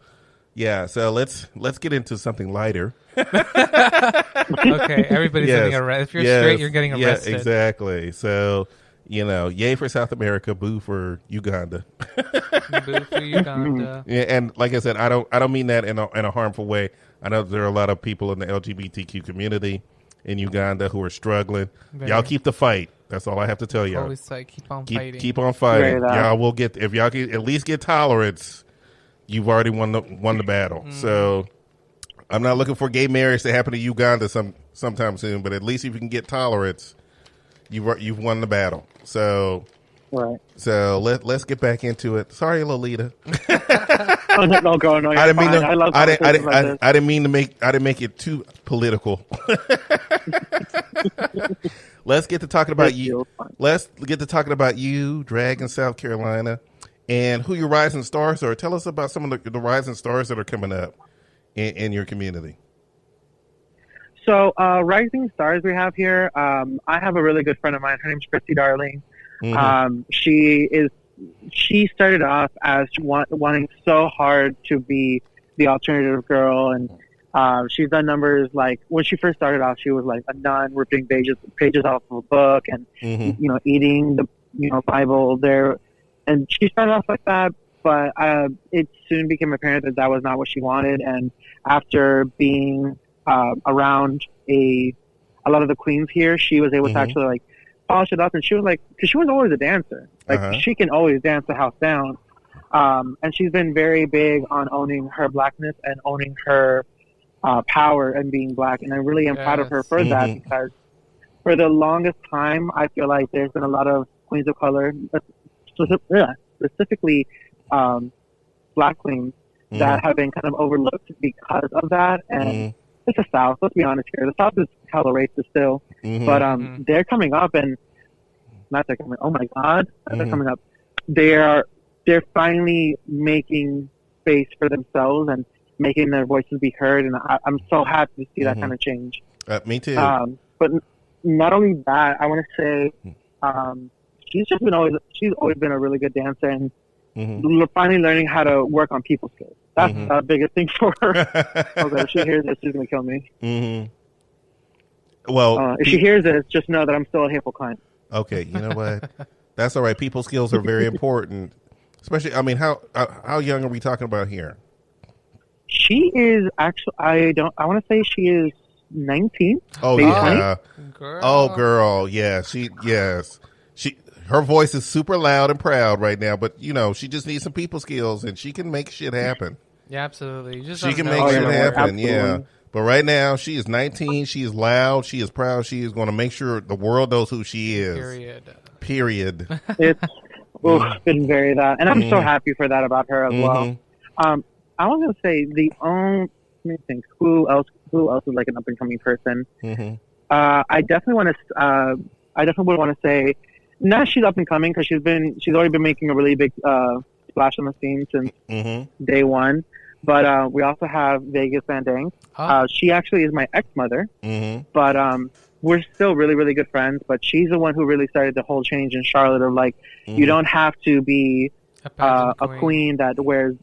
yeah. So let's get into something lighter. Okay, everybody's getting arrested. If you're straight, you're getting arrested. Yeah, exactly. So, yay for South America, boo for Uganda. Boo for Uganda. Yeah, and like I said, I don't mean that in a harmful way. I know there are a lot of people in the LGBTQ community in Uganda who are struggling. Y'all keep the fight. That's all I have to tell y'all. Always say, keep on fighting. Keep on fighting. Y'all will get, if y'all can at least get tolerance, you've already won the battle. So I'm not looking for gay marriage to happen to Uganda sometime soon, but at least if you can get tolerance, you've won the battle. So right. So let's get back into it. Sorry, Lolita. No, go. No, I didn't mean to. I didn't mean to make it too political. Let's get to talking about you. Let's get to talking about you, drag in South Carolina, and who your rising stars are. Tell us about some of the rising stars that are coming up in your community. So, rising stars we have here. I have a really good friend of mine. Her name's Christy Darling. She started off as wanting so hard to be the alternative girl, and she's done numbers like when she first started off, she was like a nun ripping pages off of a book, and eating the Bible there, and she started off like that. But it soon became apparent that was not what she wanted, and after being around a lot of the queens here, she was able to actually like polish it up, and she was like, because she was always a dancer, like she can always dance the house down, and she's been very big on owning her blackness and owning her power and being black, and I really am proud of her for that, because for the longest time I feel like there's been a lot of queens of color, specifically black queens, that have been kind of overlooked because of that, and it's the South. Let's be honest here. The South is hella racist still, but they're coming up, and not they're coming. Oh my God, they're coming up. They're finally making space for themselves and making their voices be heard, and I'm so happy to see that kind of change. Me too. But not only that, I want to say she's always been a really good dancer, and finally learning how to work on people skills. That's the biggest thing for her. Okay, if she hears this, she's going to kill me. Well, if she hears this, just know that I'm still a hateful client. Okay, you know what? That's all right. People skills are very important. Especially, I mean, how young are we talking about here? She is actually, I want to say she is 19. Oh, maybe yeah. 20. Girl. Oh, girl. Yeah, her voice is super loud and proud right now, but she just needs some people skills, and she can make shit happen. Yeah, absolutely. She can make shit happen. Yeah, but right now she is 19. She is loud. She is proud. She is going to make sure the world knows who she is. Period. It's been very that, and I'm so happy for that about her as well. I was going to say let me think, who else is like an up and coming person? I definitely want to say. Now she's up and coming because she's already been making a really big splash on the scene since day one. But we also have Vegas Van Dang. She actually is my ex-mother, but we're still really, really good friends. But she's the one who really started the whole change in Charlotte of like, you don't have to be a queen that wears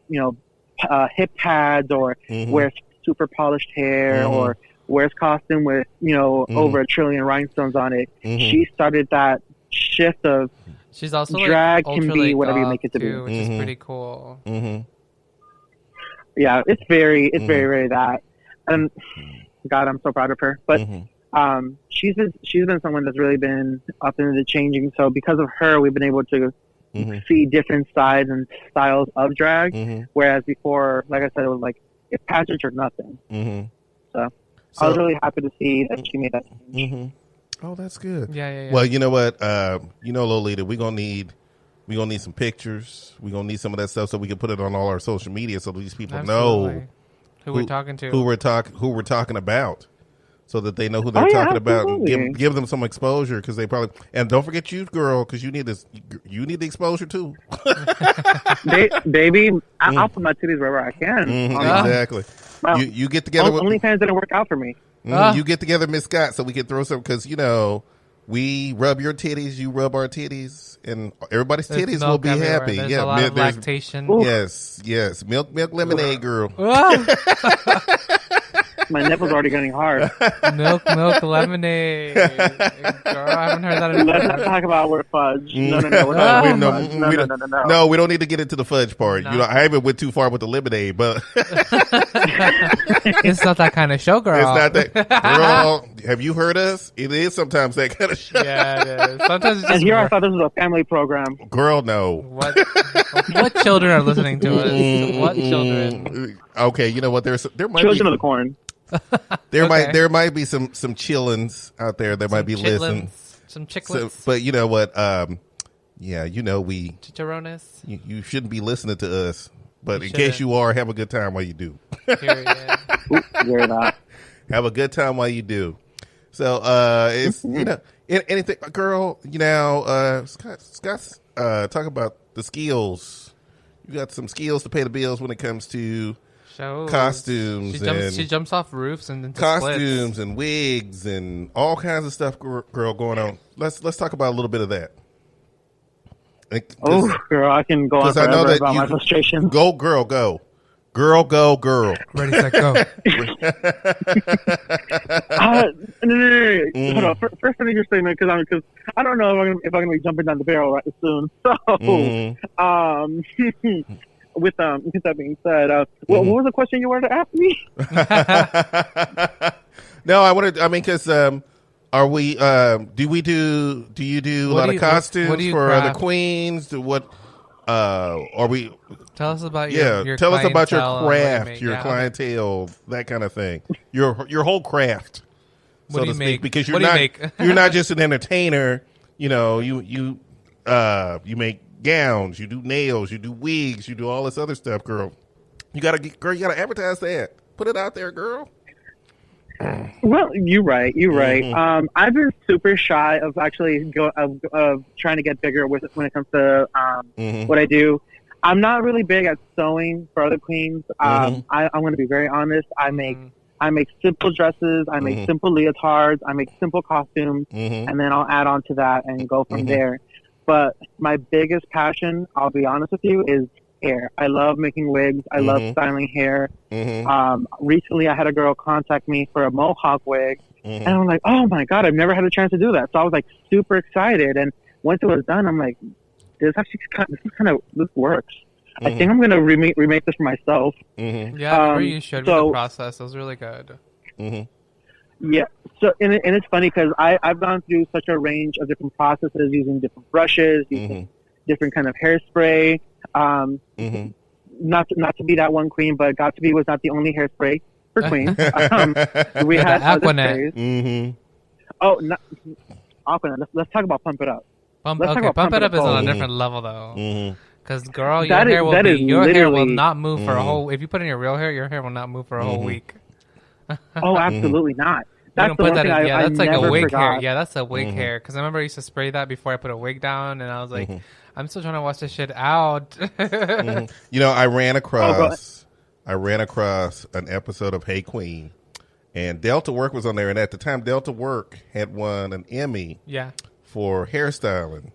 hip pads or wears super polished hair or wears costume with over 1 trillion rhinestones on it. She started that shift of she's also drag like can be whatever you make it to be, which is pretty cool. Yeah, it's very very that, and God, I'm so proud of her. But she's been someone that's really been up into the changing. So because of her, we've been able to see different sides and styles of drag. Whereas before, like I said, it was like it's pageant or nothing. So I was really happy to see that she made that change. Oh, that's good. Yeah. Well, you know what? Lolita, we're gonna need some pictures. We're gonna need some of that stuff so we can put it on all our social media so these people know who we're talking to, who we're talking about, so that they know who they're talking about. And give them some exposure because they probably, and don't forget you, girl, because you need this. You need the exposure too. Baby, I'll put my titties wherever I can. Exactly. Well, you get together. OnlyFans didn't work out for me. You get together, Miss Scott, so we can throw some because we rub your titties, you rub our titties, and everybody's titties will be happy. There's a lot of lactation. Yes. Milk lemonade, girl. My nipple's already getting hard. Milk lemonade. Girl, I haven't heard that in Let's not talk about word fudge. No. No, we don't need to get into the fudge part. No. I haven't went too far with the lemonade, but it's not that kind of show, girl. It's not that. Girl, have you heard us? It is sometimes that kind of show. Yeah, it is. Sometimes it's just and here I thought this was a family program. Girl, no. What children are listening to us? What children? Okay, you know what? There might Children be, of the Corn. There might be some chillins out there that might be listening. Some chicklets. So, but you know what? We chicharrones. You shouldn't be listening to us. But in case you are, have a good time while you do. Hear that. Have a good time while you do. So it's anything, girl. Scott's talk about the skills. You got some skills to pay the bills when it comes to costumes. She jumps off roofs and into costumes and wigs and all kinds of stuff, girl, going on. Let's talk about a little bit of that. Girl, I can go on forever about my frustration. Go, girl, go. Girl, go, girl. Ready, set, go. No. Hold on. First, finish your statement because I don't know if I'm going to be jumping down the barrel right soon. So, with that being said, what was the question you wanted to ask me? No, I wanted. I mean, because are we? Do you do a lot of costumes for other queens? Are we? Tell us about your tell us about your craft, your clientele, that kind of thing. Your whole craft, so to speak, because you're not just an entertainer. You make gowns, you do nails, you do wigs, you do all this other stuff, girl. You gotta advertise that. Put it out there, girl. Well, you're right. I've been super shy of actually of trying to get bigger when it comes to what I do. I'm not really big at sewing for other queens. I'm going to be very honest. I make simple dresses. I make simple leotards. I make simple costumes, and then I'll add on to that and go from there. But my biggest passion, I'll be honest with you, is hair. I love making wigs. I love styling hair. Recently, I had a girl contact me for a mohawk wig, and I'm like, oh my God, I've never had a chance to do that. So I was like super excited. And once it was done, I'm like, this works. I think I'm going to remake this for myself. Yeah, you showed me the process. It was really good. Yeah. So, and it's funny because I've gone through such a range of different processes using different brushes, using different kind of hairspray. Not to be that one queen, but Got to Be was not the only hairspray for queens. We had Aquanet. Oh, Aquanet. Let's talk about Pump It Up. Pump It Up is on a different level though. Because girl, your hair will not move for a whole. If you put in your real hair, your hair will not move for a whole week. Oh, absolutely not. That's the one thing that's like a wig forgot. hair. Yeah, that's a wig hair. Because I remember I used to spray that before I put a wig down, and I was like, I'm still trying to wash this shit out. I ran across an episode of Hey Queen, and Delta Work was on there, and at the time, Delta Work had won an Emmy. For hairstyling,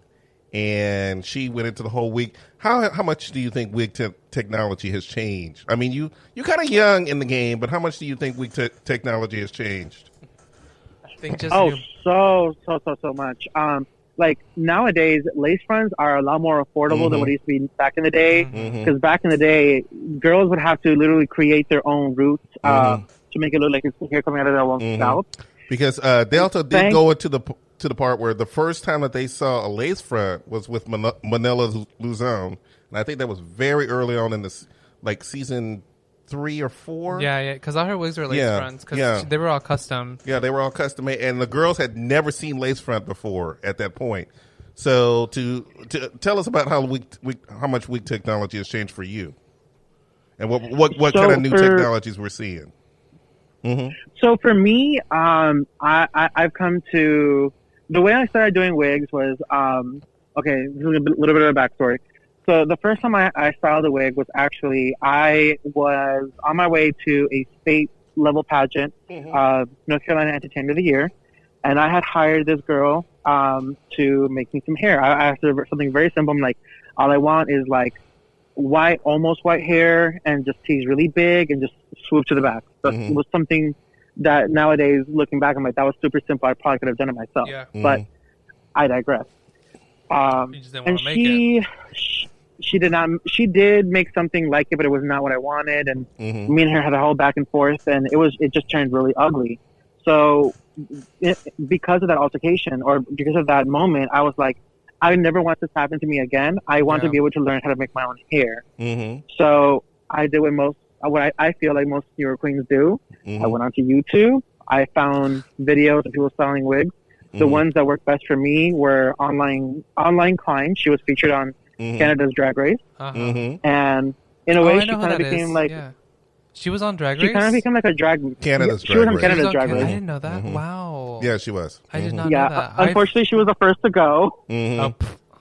and she went into the whole wig. How much do you think wig technology has changed? I mean, you're kind of young in the game, but how much do you think wig technology has changed? I think just so much. Like nowadays, lace fronts are a lot more affordable than what it used to be back in the day. Because back in the day, girls would have to literally create their own roots to make it look like his hair coming out of that one scalp. Because Delta did go into the part where the first time that they saw a lace front was with Manila Luzon, and I think that was very early on in this, like season 3 or 4. Yeah, because all her wigs were lace fronts. Because they were all custom. Yeah, they were all custom made, and the girls had never seen lace front before at that point. So to tell us about how much wig technology has changed for you, and what kind of new technologies we're seeing. So for me, I've come to the way I started doing wigs was okay. This is a little bit of a backstory. So the first time I styled a wig was actually I was on my way to a state level pageant, North Carolina Entertainer of the Year, and I had hired this girl to make me some hair. I asked her something very simple. I'm like, all I want is like white, almost white hair, and just tease really big and just swoop to the back. So it was something that nowadays, looking back, I'm like, that was super simple. I probably could have done it myself. Yeah. But I digress. You just didn't want to make it. She did not. She did make something like it, but it was not what I wanted. And me and her had a whole back and forth, and it just turned really ugly. So because of that altercation, or because of that moment, I was like, I never want this to happen to me again. I want to be able to learn how to make my own hair. So I did what I feel like most Euro queens do. I went onto YouTube. I found videos of people styling wigs. The ones that worked best for me were online clients. She was featured on Canada's Drag Race. And in a way, she kind of became like... Yeah. She was on Drag Race? She kind of became like a drag... Canada's Drag Race. She was on Canada's Drag Race. I didn't know that. Wow. Yeah, she was. I did not know that. Unfortunately, she was the first to go. So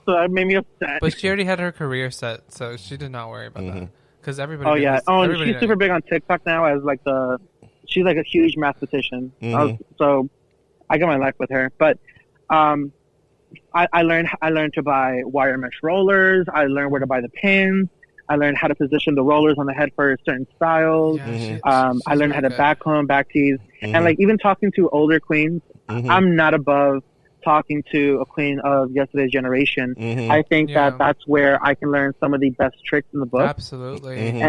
that made me upset. But she already had her career set, so she did not worry about that. Because everybody... She's super big on TikTok now as like she's like a huge mathematician. So I got my life with her. But I learned to buy wire mesh rollers. I learned where to buy the pins. I learned how to position the rollers on the head for certain styles. I learned how to back comb, back tease. And like even talking to older queens, I'm not above talking to a queen of yesterday's generation. I think that's where I can learn some of the best tricks in the book. Absolutely.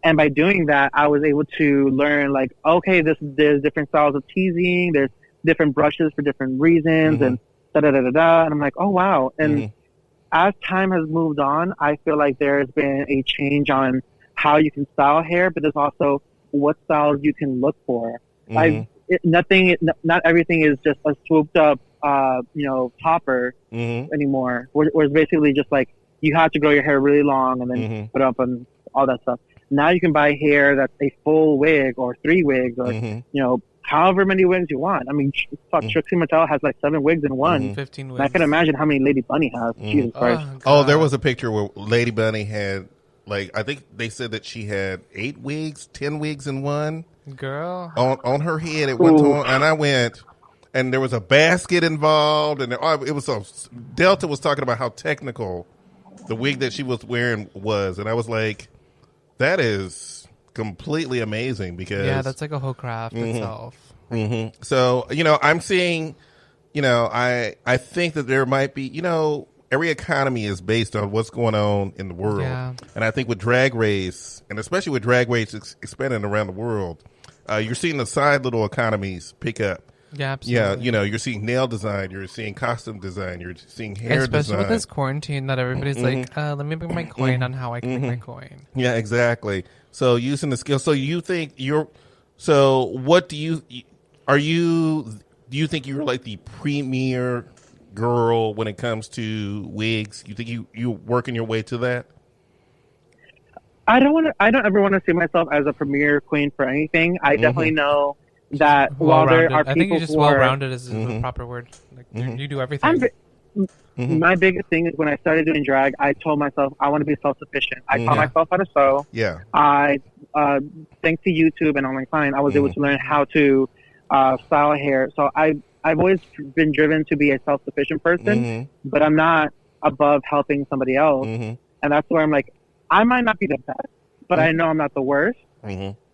And by doing that, I was able to learn like, okay, there's different styles of teasing. There's different brushes for different reasons and da-da-da-da-da. And I'm like, oh, wow. And as time has moved on, I feel like there's been a change on how you can style hair, but there's also what styles you can look for. Not everything is just a swooped up, topper anymore. Where it's basically just like you have to grow your hair really long and then put up and all that stuff. Now you can buy hair that's a full wig or 3 wigs or however many wigs you want. I mean, Trixie Mattel has like 7 wigs in one. 15 wigs. And I can imagine how many Lady Bunny has. Jesus Christ. There was a picture where Lady Bunny had, like, I think they said that she had 8 wigs, 10 wigs in one. Girl. On her head at one time. And I went, and there was a basket involved. And it was so, Delta was talking about how technical the wig that she was wearing was. And I was like, that is completely amazing because that's like a whole craft itself. So I'm seeing, I think that there might be, every economy is based on what's going on in the world, and I think with Drag Race, and especially with Drag Race expanding around the world, you're seeing the side little economies pick up. Yeah, absolutely. Yeah, you're seeing nail design, you're seeing costume design, you're seeing hair design. Especially with this quarantine that everybody's like, let me bring my coin on how I can make my coin. Yeah, exactly. So using the skill. So you think what do you think you're like the premier girl when it comes to wigs? You think you working your way to that? I don't ever want to see myself as a premier queen for anything. I definitely know that while there are people, I think you just well-rounded is the proper word. Like you do everything. My biggest thing is when I started doing drag, I told myself I want to be self-sufficient. I taught myself how to sew. Yeah. I, thanks to YouTube and online client, I was able to learn how to style hair. So I've always been driven to be a self-sufficient person, but I'm not above helping somebody else. And that's where I'm like, I might not be the best, but I know I'm not the worst.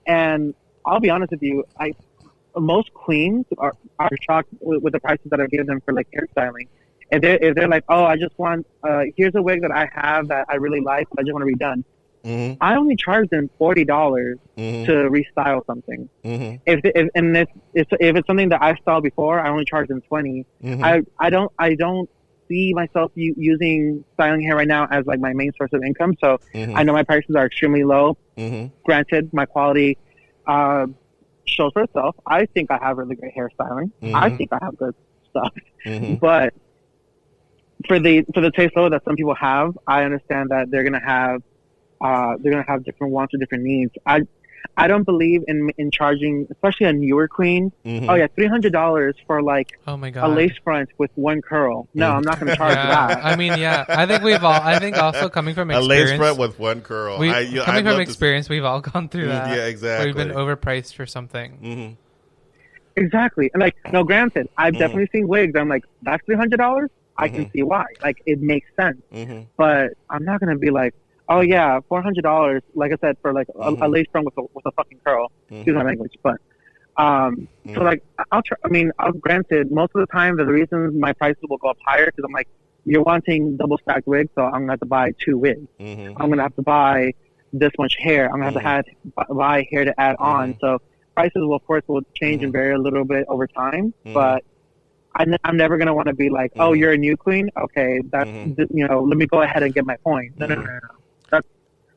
And I'll be honest with you, most queens are shocked with the prices that I give them for like hairstyling. If they're like, oh, I just want here's a wig that I have that I really like, but I just want to redone. I only charge them $40 to restyle something. If it's something that I styled before, I only charge them $20. I don't see myself using styling hair right now as like my main source of income. So I know my prices are extremely low. Granted, my quality shows for itself. I think I have really great hairstyling. I think I have good stuff. But for the taste level that some people have, I understand that they're gonna have different wants or different needs. I don't believe in charging, especially a newer queen. Oh yeah, $300 for like oh my God, a lace front with one curl. No, I'm not going to charge that. I mean, yeah, I think also coming from experience, a lace front with one curl. Coming from experience, we've all gone through that. Yeah, exactly. We've been overpriced for something. Exactly, and like, no, granted, I've definitely seen wigs. I'm like, that's $300. I can see why. Like, it makes sense. But I'm not going to be like, oh yeah, $400. Like I said, for like a lace front with a fucking curl. Excuse my language, but so like I'll try. I mean, granted, most of the time the reason my prices will go up higher because I'm like, you're wanting double stacked wigs, so I'm gonna have to buy 2 wigs. I'm gonna have to buy this much hair. I'm gonna have to buy hair to add on. So prices will, of course, will change and vary a little bit over time, but. I'm never gonna want to be like, oh, you're a new queen. Okay, that's let me go ahead and get my point. No.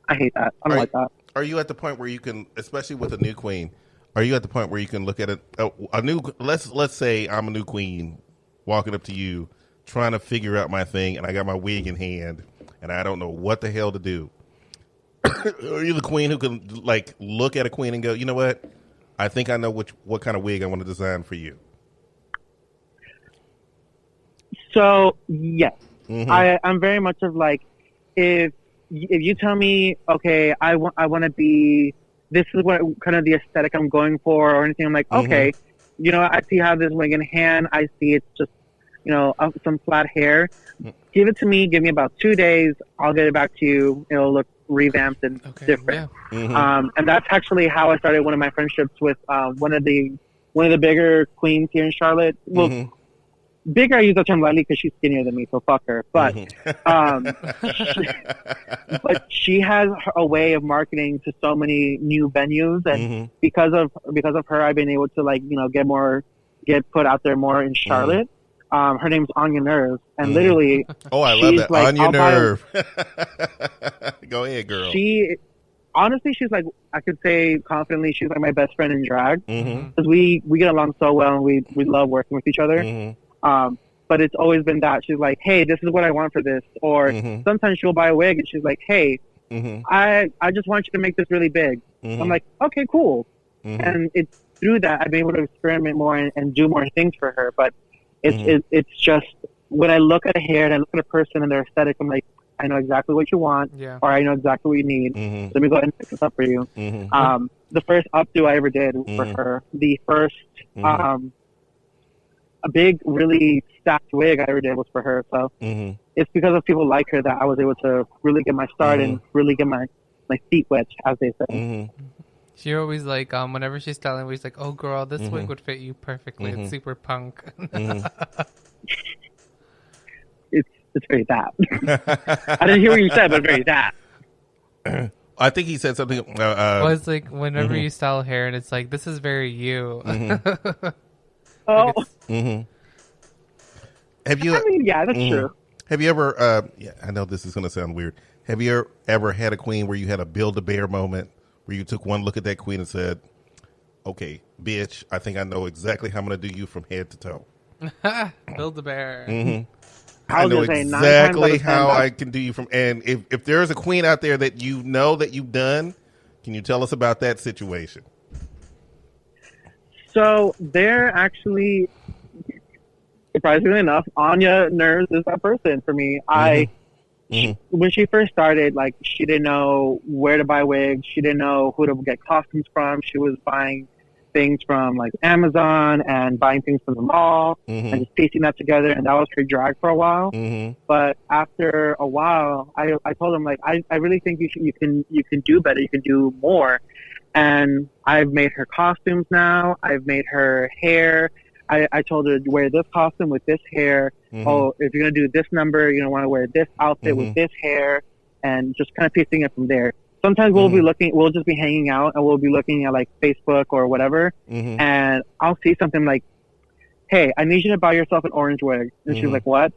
I hate that. I don't like that. Are you at the point where you can, especially with a new queen, are you at the point where you can look at it? A new, let's say I'm a new queen, walking up to you, trying to figure out my thing, and I got my wig in hand, and I don't know what the hell to do. Are you the queen who can like look at a queen and go, you know what? I think I know what kind of wig I want to design for you. So yes, I'm very much of like, if you tell me, okay, I want to be, this is what kind of the aesthetic I'm going for or anything, I'm like, okay, I see how this wig in hand, I see it's just, some flat hair. Give it to me, give me about 2 days, I'll get it back to you, it'll look revamped and different. Yeah. And that's actually how I started one of my friendships with one of the bigger queens here in Charlotte. Well, bigger, I use the term lightly because she's skinnier than me, so fuck her. But but she has a way of marketing to so many new venues, and because of her, I've been able to get put out there more in Charlotte. Her name's Anya Nerve, and literally, I love that, like, Anya Nerve. Go ahead, girl. Honestly, she's like, I could say confidently, she's like my best friend in drag because we get along so well, and we love working with each other. But it's always been that she's like, hey, this is what I want for this. Or sometimes she'll buy a wig and she's like, hey, I just want you to make this really big. I'm like, okay, cool. And it's through that I've been able to experiment more and do more things for her. But it's just, when I look at a hair and I look at a person and their aesthetic, I'm like, I know exactly what you want, or I know exactly what you need. Let me go ahead and fix this up for you. The first updo I ever did was for her. The first a big, really stacked wig I ever did was for her. So it's because of people like her that I was able to really get my start and really get my feet wet, as they say. She always like, whenever she's styling, she's like, oh girl, this wig would fit you perfectly. It's super punk. It's very that. I didn't hear what you said, but very that. I think he said something. Well, it's like whenever you style hair and it's like, this is very you. Oh. Have you? I mean, yeah, that's true. Have you ever? I know this is going to sound weird. Have you ever had a queen where you had a Build-A-Bear moment, where you took one look at that queen and said, "Okay, bitch, I think I know exactly how I'm going to do you from head to toe." Build-A-Bear. I know exactly how I can do you from. And if there is a queen out there that you know that you've done, can you tell us about that situation? So they're actually, surprisingly enough, Anya Nerves is that person for me. When she first started, like, she didn't know where to buy wigs. She didn't know who to get costumes from. She was buying things from like Amazon and buying things from the mall and just piecing that together. And that was her drag for a while. But after a while, I told him, like, I really think you can do better. You can do more. And I've made her costumes now. I've made her hair. I told her to wear this costume with this hair. Oh, if you're going to do this number, you're going to want to wear this outfit with this hair, and just kind of piecing it from there. sometimes we'll just be hanging out and we'll be looking at like Facebook or whatever, and I'll see something like, hey, I need you to buy yourself an orange wig. And she's like, what?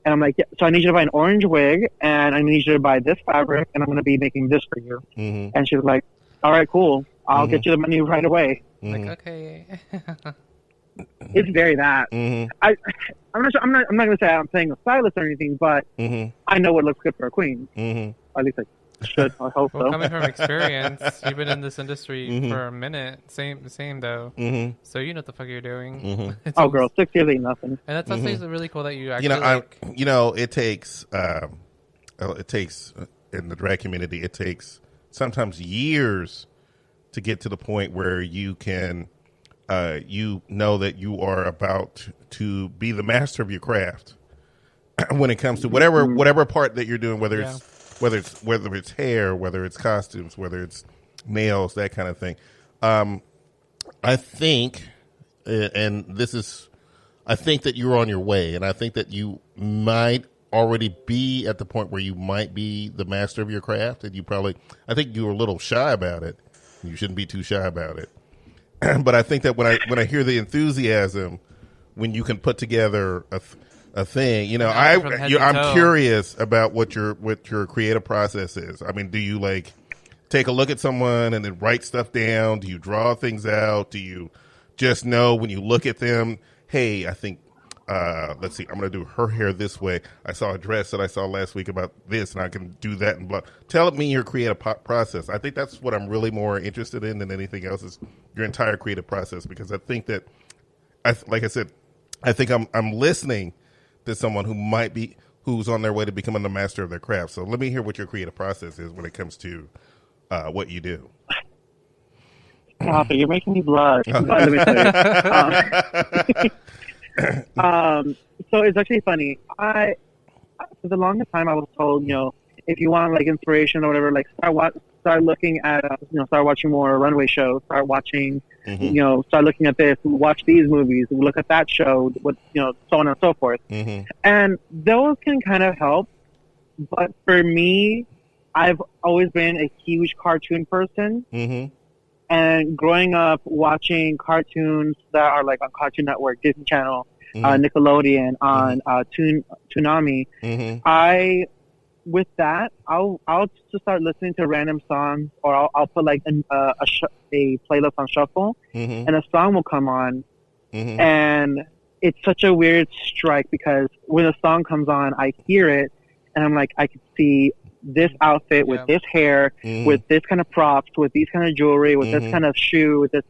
And I'm like, yeah, so I need you to buy an orange wig, and I need you to buy this fabric, and I'm going to be making this for you. And she was like, all right, cool. I'll get you the money right away. Like, okay. It's very that. I'm not going to say I'm playing a stylist or anything, but I know what looks good for a queen. At least I should. I hope so. Coming from experience, you've been in this industry for a minute. Same though. So you know what the fuck you're doing. Girl, 6 years ain't nothing. And that's also really cool that you actually. It takes in the drag community. It takes sometimes years to get to the point where you can, you know that you are about to be the master of your craft when it comes to whatever part that you're doing, whether it's hair, whether it's costumes, whether it's nails, that kind of thing. I think, I think that you're on your way, and I think that you might already be at the point where you might be the master of your craft, and I think you were a little shy about it. You shouldn't be too shy about it. But I think that when I hear the enthusiasm, when you can put together a thing, I'm curious about what your creative process is. I mean, do you like take a look at someone and then write stuff down? Do you draw things out? Do you just know when you look at them, hey, I think, let's see, I'm going to do her hair this way. I saw a dress that I saw last week about this, and I can do that and blah. Tell me your creative process. I think that's what I'm really more interested in than anything else is your entire creative process, because I think that, like I said, I think I'm listening to someone who's on their way to becoming the master of their craft. So let me hear what your creative process is when it comes to what you do. Stop it! You're making me blush. Let me tell you. So it's actually funny. For the longest time I was told, if you want like inspiration or whatever, like start looking at, start watching more runway shows, start watching, start looking at this, watch these movies, look at that show, so on and so forth. And those can kind of help. But for me, I've always been a huge cartoon person. And growing up watching cartoons that are like on Cartoon Network, Disney Channel, Nickelodeon, on Toonami, I'll just start listening to random songs, or I'll put like a playlist on shuffle, and a song will come on, and it's such a weird strike because when a song comes on, I hear it, and I'm like, I could see this outfit with this hair, with this kind of props, with these kind of jewelry, with this kind of shoe, with this,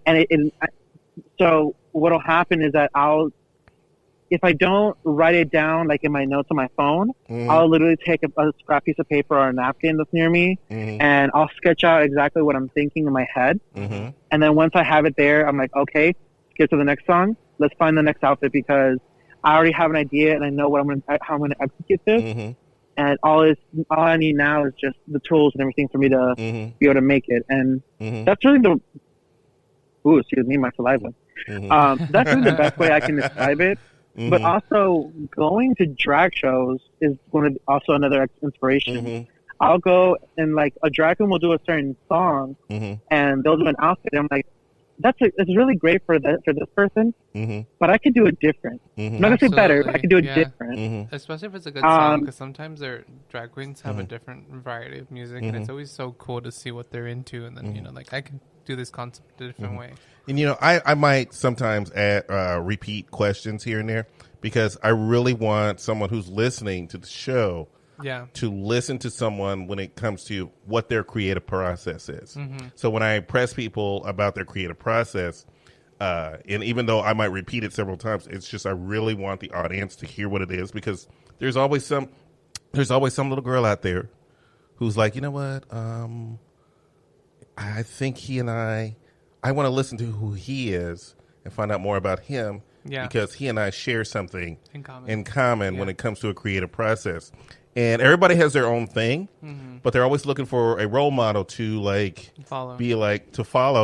and so what'll happen is that if I don't write it down like in my notes on my phone, I'll literally take a scrap piece of paper or a napkin that's near me, and I'll sketch out exactly what I'm thinking in my head, and then once I have it there, I'm like, okay, skip to the next song. Let's find the next outfit because I already have an idea and I know how I'm going to execute this. And all I need now is just the tools and everything for me to be able to make it. And that's really excuse me, my saliva. That's really the best way I can describe it. But also, going to drag shows is also another inspiration. I'll go and like a drag queen will do a certain song, and they'll do an outfit. And I'm like, it's really great for this person, but I could do it different. I'm not gonna say better, but I could do it different. Especially if it's a good song, because sometimes their drag queens have a different variety of music, and it's always so cool to see what they're into, and then like I can do this concept a different way. And I might sometimes add repeat questions here and there because I really want someone who's listening to the show to listen to someone when it comes to what their creative process is. So when I press people about their creative process, and even though I might repeat it several times, it's just I really want the audience to hear what it is, because there's always some little girl out there who's like, you know what, I think he and I want to listen to who he is and find out more about him, because he and I share something in common when it comes to a creative process. And everybody has their own thing, but they're always looking for a role model to follow,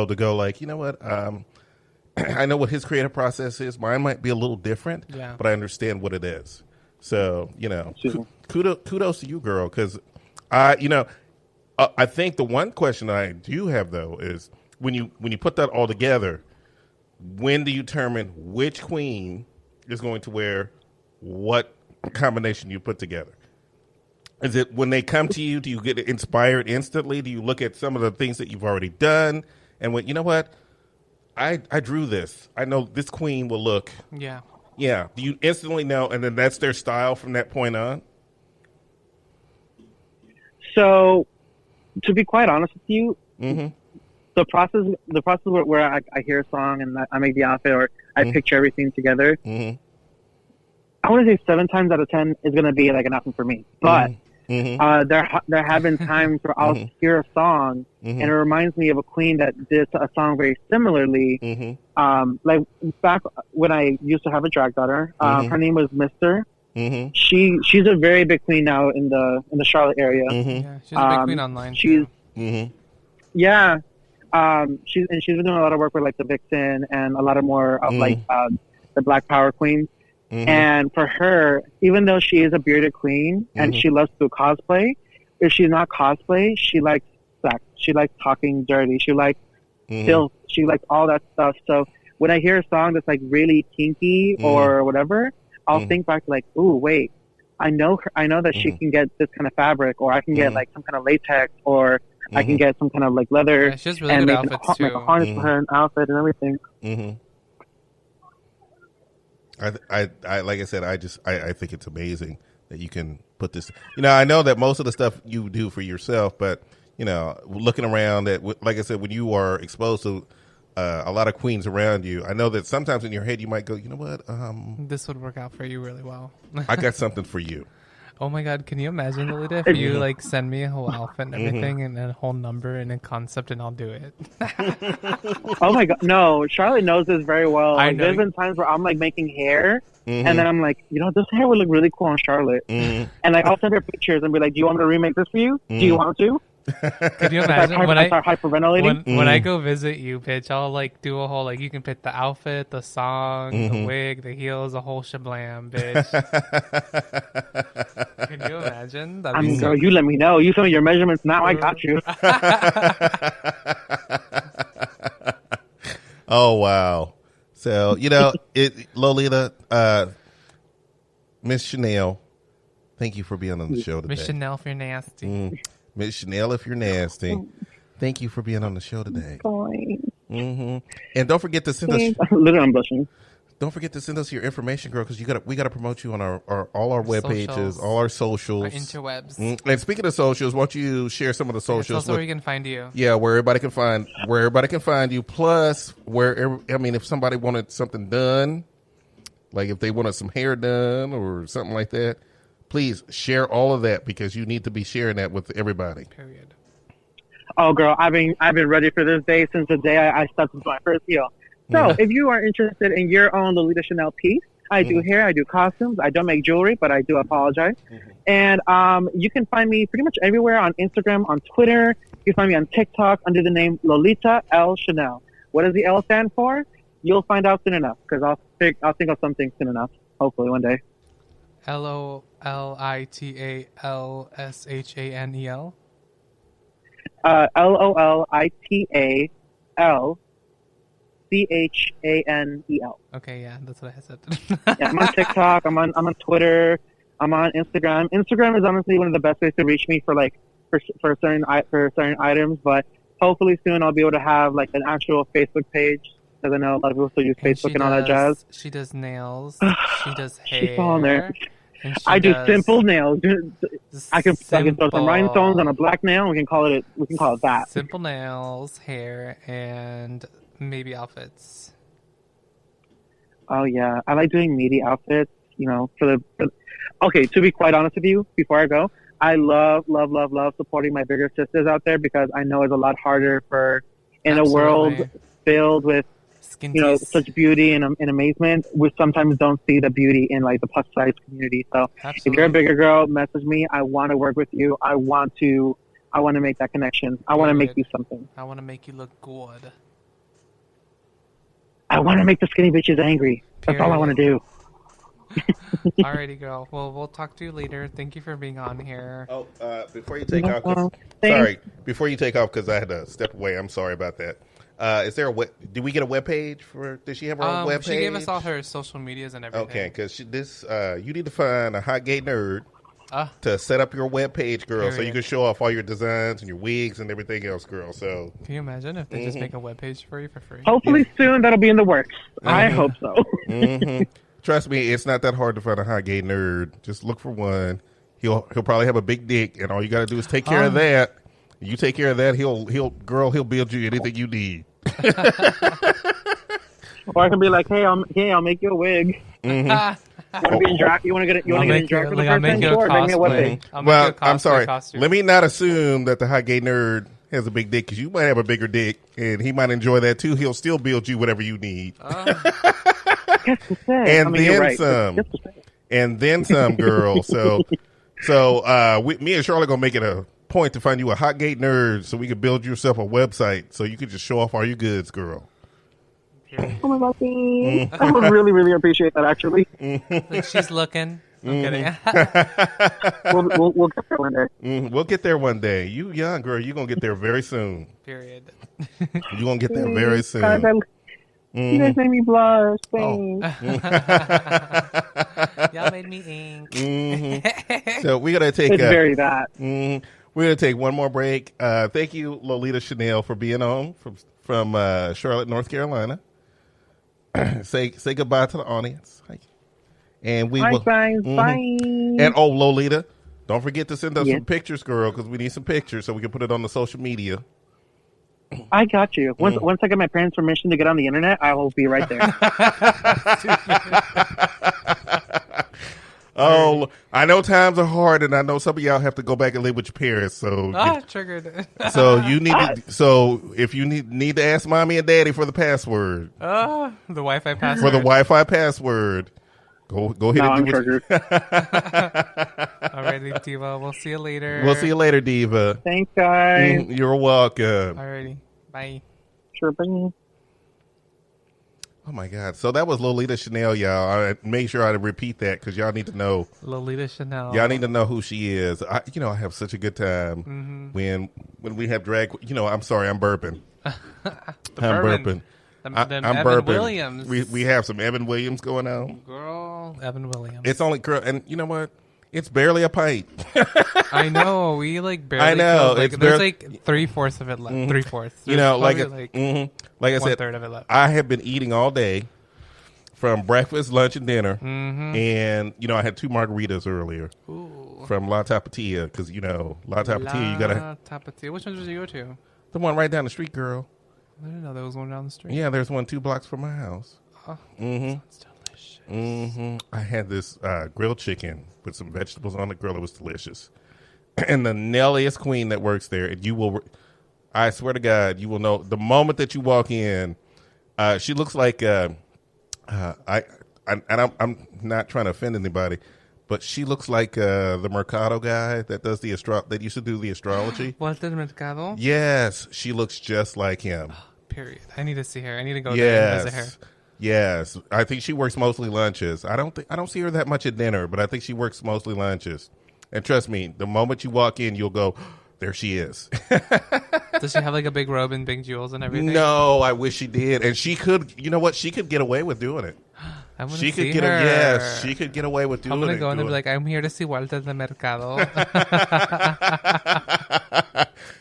to go like, you know what, I know what his creative process is. Mine might be a little different, but I understand what it is. So, kudos to you, girl, because I think the one question I do have though is when you put that all together, when do you determine which queen is going to wear what combination you put together? Is it when they come to you? Do you get inspired instantly? Do you look at some of the things that you've already done and you know what? I drew this. I know this queen will look. Yeah. Yeah. Do you instantly know, and then that's their style from that point on? So, to be quite honest with you, the process where I hear a song and I make the outfit or I picture everything together, I want to say 7 times out of 10 is going to be like an outfit for me. But there have been times where I'll hear a song and it reminds me of a queen that did a song very similarly. Like back when I used to have a drag daughter, her name was Mister. She's a very big queen now in the Charlotte area. Yeah, she's a big queen online. She's yeah. She's been doing a lot of work with like the Vixen and a lot of more of like the Black Power queens. And for her, even though she is a bearded queen and she loves to cosplay, if she's not cosplay, she likes sex. She likes talking dirty. She likes filth. She likes all that stuff. So when I hear a song that's like really kinky or whatever, I'll think back like, ooh, wait, I know that she can get this kind of fabric, or I can get like some kind of latex, or I can get some kind of like leather, Yeah, she has really good outfits too. Make a harness for her, an outfit and everything. I like I said, I think it's amazing that you can put this. You know, I know that most of the stuff you do for yourself, but you know, looking around at, like I said, when you are exposed to a lot of queens around you, I know that sometimes in your head you might go, you know what, this would work out for you really well. I got something for you. Oh my God, can you imagine, Lolita, if you like send me a whole outfit and everything and a whole number and a concept and I'll do it. Oh my God, no, Charlotte knows this very well. I Like, know. there's been times where I'm like making hair and then I'm like, you know, this hair would look really cool on Charlotte. And like I'll send her pictures and be like, do you want me to remake this for you? Do you want to? Could you imagine when I start hyperventilating? when I go visit you, bitch? I'll like do a whole like you can pick the outfit, the song, the wig, the heels, the whole shablam, bitch. Can you imagine? I mean, girl, you let me know. You tell me your measurements now. I got you. Oh wow! So you know, Lolita, Miss Chanel, thank you for being on the show today. Miss Chanel, if you're nasty. Miss Chanel, if you're nasty, thank you for being on the show today. And don't forget to send us. Literally, I'm blushing. Don't forget to send us your information, girl, because we got to promote you on all our web pages, all our socials, our interwebs. And speaking of socials, why don't you share some of the socials? Also, where you can find you. Yeah, where everybody can find you. Plus, if somebody wanted something done, like if they wanted some hair done or something like that, please share all of that because you need to be sharing that with everybody. Period. Oh, girl, I've been ready for this day since the day I stepped into my first heel. So, if you are interested in your own Lolita Chanel piece, I do hair, I do costumes, I don't make jewelry, but I do apologize. And you can find me pretty much everywhere on Instagram, on Twitter. You can find me on TikTok under the name Lolita L Chanel. What does the L stand for? You'll find out soon enough because I'll think of something soon enough. Hopefully, one day. LOLITALSHANEL. LOLITALCHANEL. Okay, yeah, that's what I said. Yeah, I'm on TikTok. I'm on Twitter. I'm on Instagram. Instagram is honestly one of the best ways to reach me for certain items. But hopefully soon I'll be able to have like an actual Facebook page because I know a lot of people still use Facebook and all that jazz. She does nails. She does hair. She's on there. I do simple nails. I can throw some rhinestones on a black nail. We can call it that. Simple nails, hair, and maybe outfits. Oh yeah, I like doing meaty outfits. You know, okay. To be quite honest with you, before I go, I love supporting my bigger sisters out there because I know it's a lot harder in a world filled with such beauty and amazement. We sometimes don't see the beauty in like the plus size community. So if you're a bigger girl, message me. I want to work with you. I want to make that connection. I want to make you something. I want to make you look good. I want to make the skinny bitches angry. That's all I want to do. Alrighty, girl. Well, we'll talk to you later. Thank you for being on here. Oh, before you take off, sorry, before you take off, because I had to step away. I'm sorry about that. Is there did we get a web page for? Did she have her own web page? She gave us all her social medias and everything. Okay, because you need to find a hot gay nerd to set up your web page, girl, so you can show off all your designs and your wigs and everything else, girl. So can you imagine if they just make a web page for you for free? Hopefully soon that'll be in the works. I hope so. Trust me, it's not that hard to find a hot gay nerd. Just look for one. He'll probably have a big dick, and all you got to do is take care of that. You take care of that, he'll build you anything you need. Or I can be like, hey, I'll make you a wig. You want to be in drag? You want to get in drag for the first time? Sure, make me a wig. Well, I'm sorry. Let me not assume that the hot gay nerd has a big dick, because you might have a bigger dick, and he might enjoy that too. He'll still build you whatever you need. And then some. And then some, girl. So me and Charlotte gonna make it a point to find you a hot gay nerd so we can build yourself a website so you can just show off all your goods, girl. Oh my God, I would really, really appreciate that, actually. She's looking. I'm kidding. We'll get there one day. We'll get there one day. You young, girl. You're going to get there very soon. Period. You're going to get there very soon. You guys made me blush. Thanks. Y'all made me ink. So we're going to take... It's very that. We're going to take one more break. Thank you, Lolita Chanel, for being on from Charlotte, North Carolina. Say goodbye to the audience. And we will. Bye. And Lolita, don't forget to send us some pictures, girl, because we need some pictures so we can put it on the social media. I got you. Once I get my parents' permission to get on the internet, I will be right there. I know times are hard, and I know some of y'all have to go back and live with your parents. So triggered. So you need to. So if you need to ask mommy and daddy for the password, the Wi-Fi password. For the Wi-Fi password, go ahead. No, and I'm triggered. Alrighty, Diva. We'll see you later. We'll see you later, Diva. Thanks, guys. You're welcome. Alrighty, bye. Sure, bye. Oh my God! So that was Lolita Chanel, y'all. I made sure I repeat that because y'all need to know Lolita Chanel. Y'all need to know who she is. I have such a good time when we have drag. I'm sorry, I'm burping. I'm burping. I'm Evan burping. Williams. We have some Evan Williams going on. Girl, Evan Williams. It's only girl, and you know what? It's barely a pint. I know. We barely. I know. There's 3/4 of it left. 3/4. Like I said, 1/3 of it left. I have been eating all day, from breakfast, lunch, and dinner, and I had 2 margaritas earlier from La Tapatia because La Tapatia, you gotta. Tapatia. Which one did you go to? The one right down the street, girl. I didn't know there was one down the street. Yeah, there's one 2 blocks from my house. Oh, sounds delicious. I had this grilled chicken with some vegetables on it. Girl, it was delicious. And the nailiest queen that works there, and you will, I swear to God, you will know the moment that you walk in. She looks like I'm not trying to offend anybody, but she looks like the Mercado guy that does that used to do the astrology. Walter Mercado. Yes, she looks just like him. Period. I need to see her. I need to go there and visit her. Yes, I think she works mostly lunches. I don't see her that much at dinner, but I think she works mostly lunches. And trust me, the moment you walk in, you'll go, there she is. Does she have a big robe and big jewels and everything? No, I wish she did. And she could, you know what? She could get away with doing it. I want she to see could her. Yes, she could get away with doing it. I'm going to go in and be like, I'm here to see Walter de Mercado.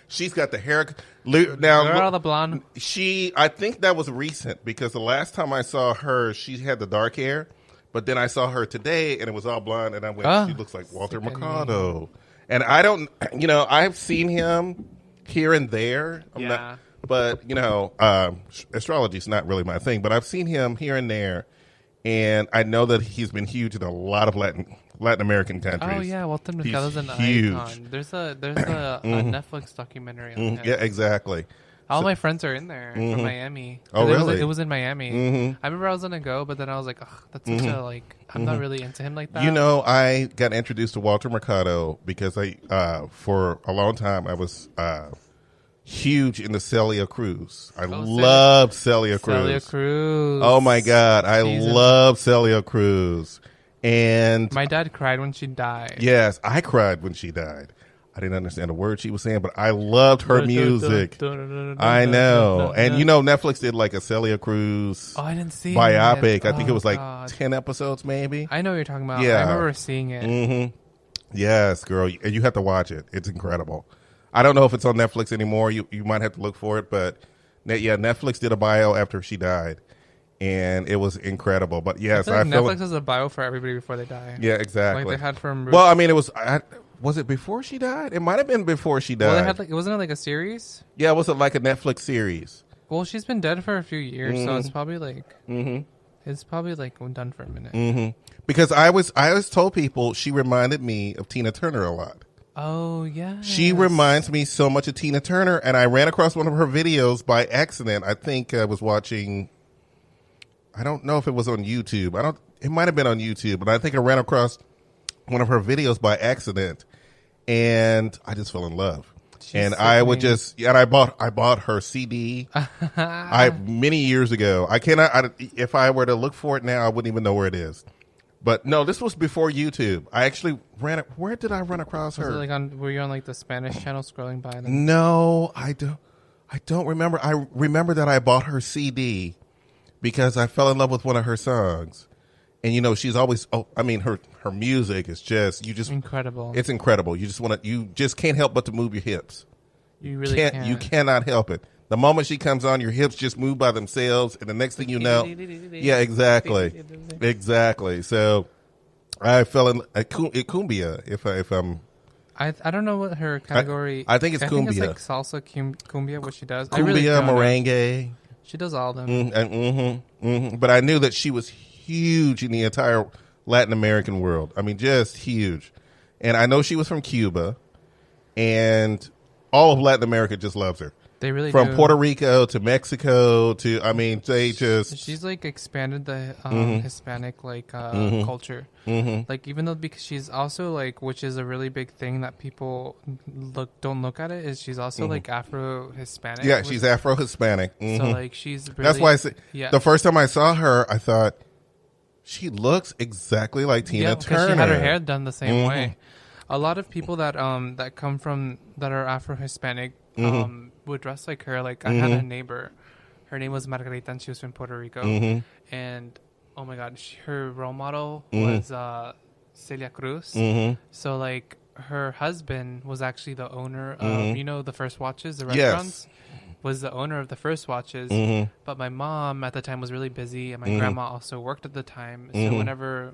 She's got the hair. Now, girl, the blonde. I think that was recent because the last time I saw her, she had the dark hair. But then I saw her today and it was all blonde. And I went, she looks like Walter Mercado. And I don't, I've seen him here and there. But, astrology is not really my thing. But I've seen him here and there. And I know that he's been huge in a lot of Latin American countries. Oh yeah, Walter Mercado's an huge. icon. There's a Netflix documentary on him. Yeah, exactly. All my friends are in there from Miami. Oh, really? It was in Miami. I remember I was gonna go, but then I was like, that's such a I'm not really into him like that. I got introduced to Walter Mercado because for a long time I was huge in the Celia Cruz. I love Celia Cruz. Celia Cruz. Oh my God, I love Celia Cruz. And my dad cried when she died. Yes, I cried when she died. I didn't understand a word she was saying, but I loved her music. I know. And Netflix did like a Celia Cruz I didn't see biopic. I think it was like God. 10 episodes maybe. I know what you're talking about. Yeah. I remember seeing it. Mm-hmm. Yes, girl. And you have to watch it. It's incredible. I don't know if it's on Netflix anymore. You might have to look for it. But yeah, Netflix did a bio after she died. And it was incredible. But yes, I feel like Netflix has a bio for everybody before they die. Yeah, exactly. Like they had from. Well, I mean, it was. Was it before she died? It might have been before she died. Well, they had wasn't it like a series? Yeah, it was like a Netflix series. Well, she's been dead for a few years, so it's probably like. Mm-hmm. It's probably like done for a minute. Mm-hmm. Because I always told people she reminded me of Tina Turner a lot. Oh yeah. She reminds me so much of Tina Turner, and I ran across one of her videos by accident. I think I was watching. I don't know if it was on YouTube. It might have been on YouTube, but I think I ran across one of her videos by accident, and I just fell in love. And I would I bought her CD. Many years ago. If I were to look for it now, I wouldn't even know where it is. But no, this was before YouTube. I actually ran it. Where did I run across her? Were you on like the Spanish channel scrolling by them? No, I don't remember. I remember that I bought her CD because I fell in love with one of her songs. And she's always her music is just incredible. It's incredible. You just can't help but to move your hips. You really can't. You cannot help it. The moment she comes on, your hips just move by themselves, and the next thing you know, yeah, exactly. So I fell in cumbia. If I'm, I don't know what her category. I think it's cumbia. Think it's like salsa cumbia. What she does, cumbia, merengue. She does all of them. But I knew that she was huge in the entire Latin American world. I mean, just huge. And I know she was from Cuba, and all of Latin America just loves her. They really from do. Puerto Rico to Mexico to she's like expanded the Hispanic culture. Like even though because she's also like, which is a really big thing that people don't look at it, is she's also like Afro-Hispanic. Yeah, she's Afro-Hispanic. So like she's really, that's why the first time I saw her, I thought she looks exactly like Tina Turner. She had her hair done the same way. A lot of people that come from that are Afro-Hispanic would dress like her. Like I had a neighbor, her name was Margarita, and she was from Puerto Rico. And oh my God, her role model was Celia Cruz. So like her husband was actually the owner of the First Watches, the restaurants. Was the owner of the First Watches. But my mom at the time was really busy, and my grandma also worked at the time. So whenever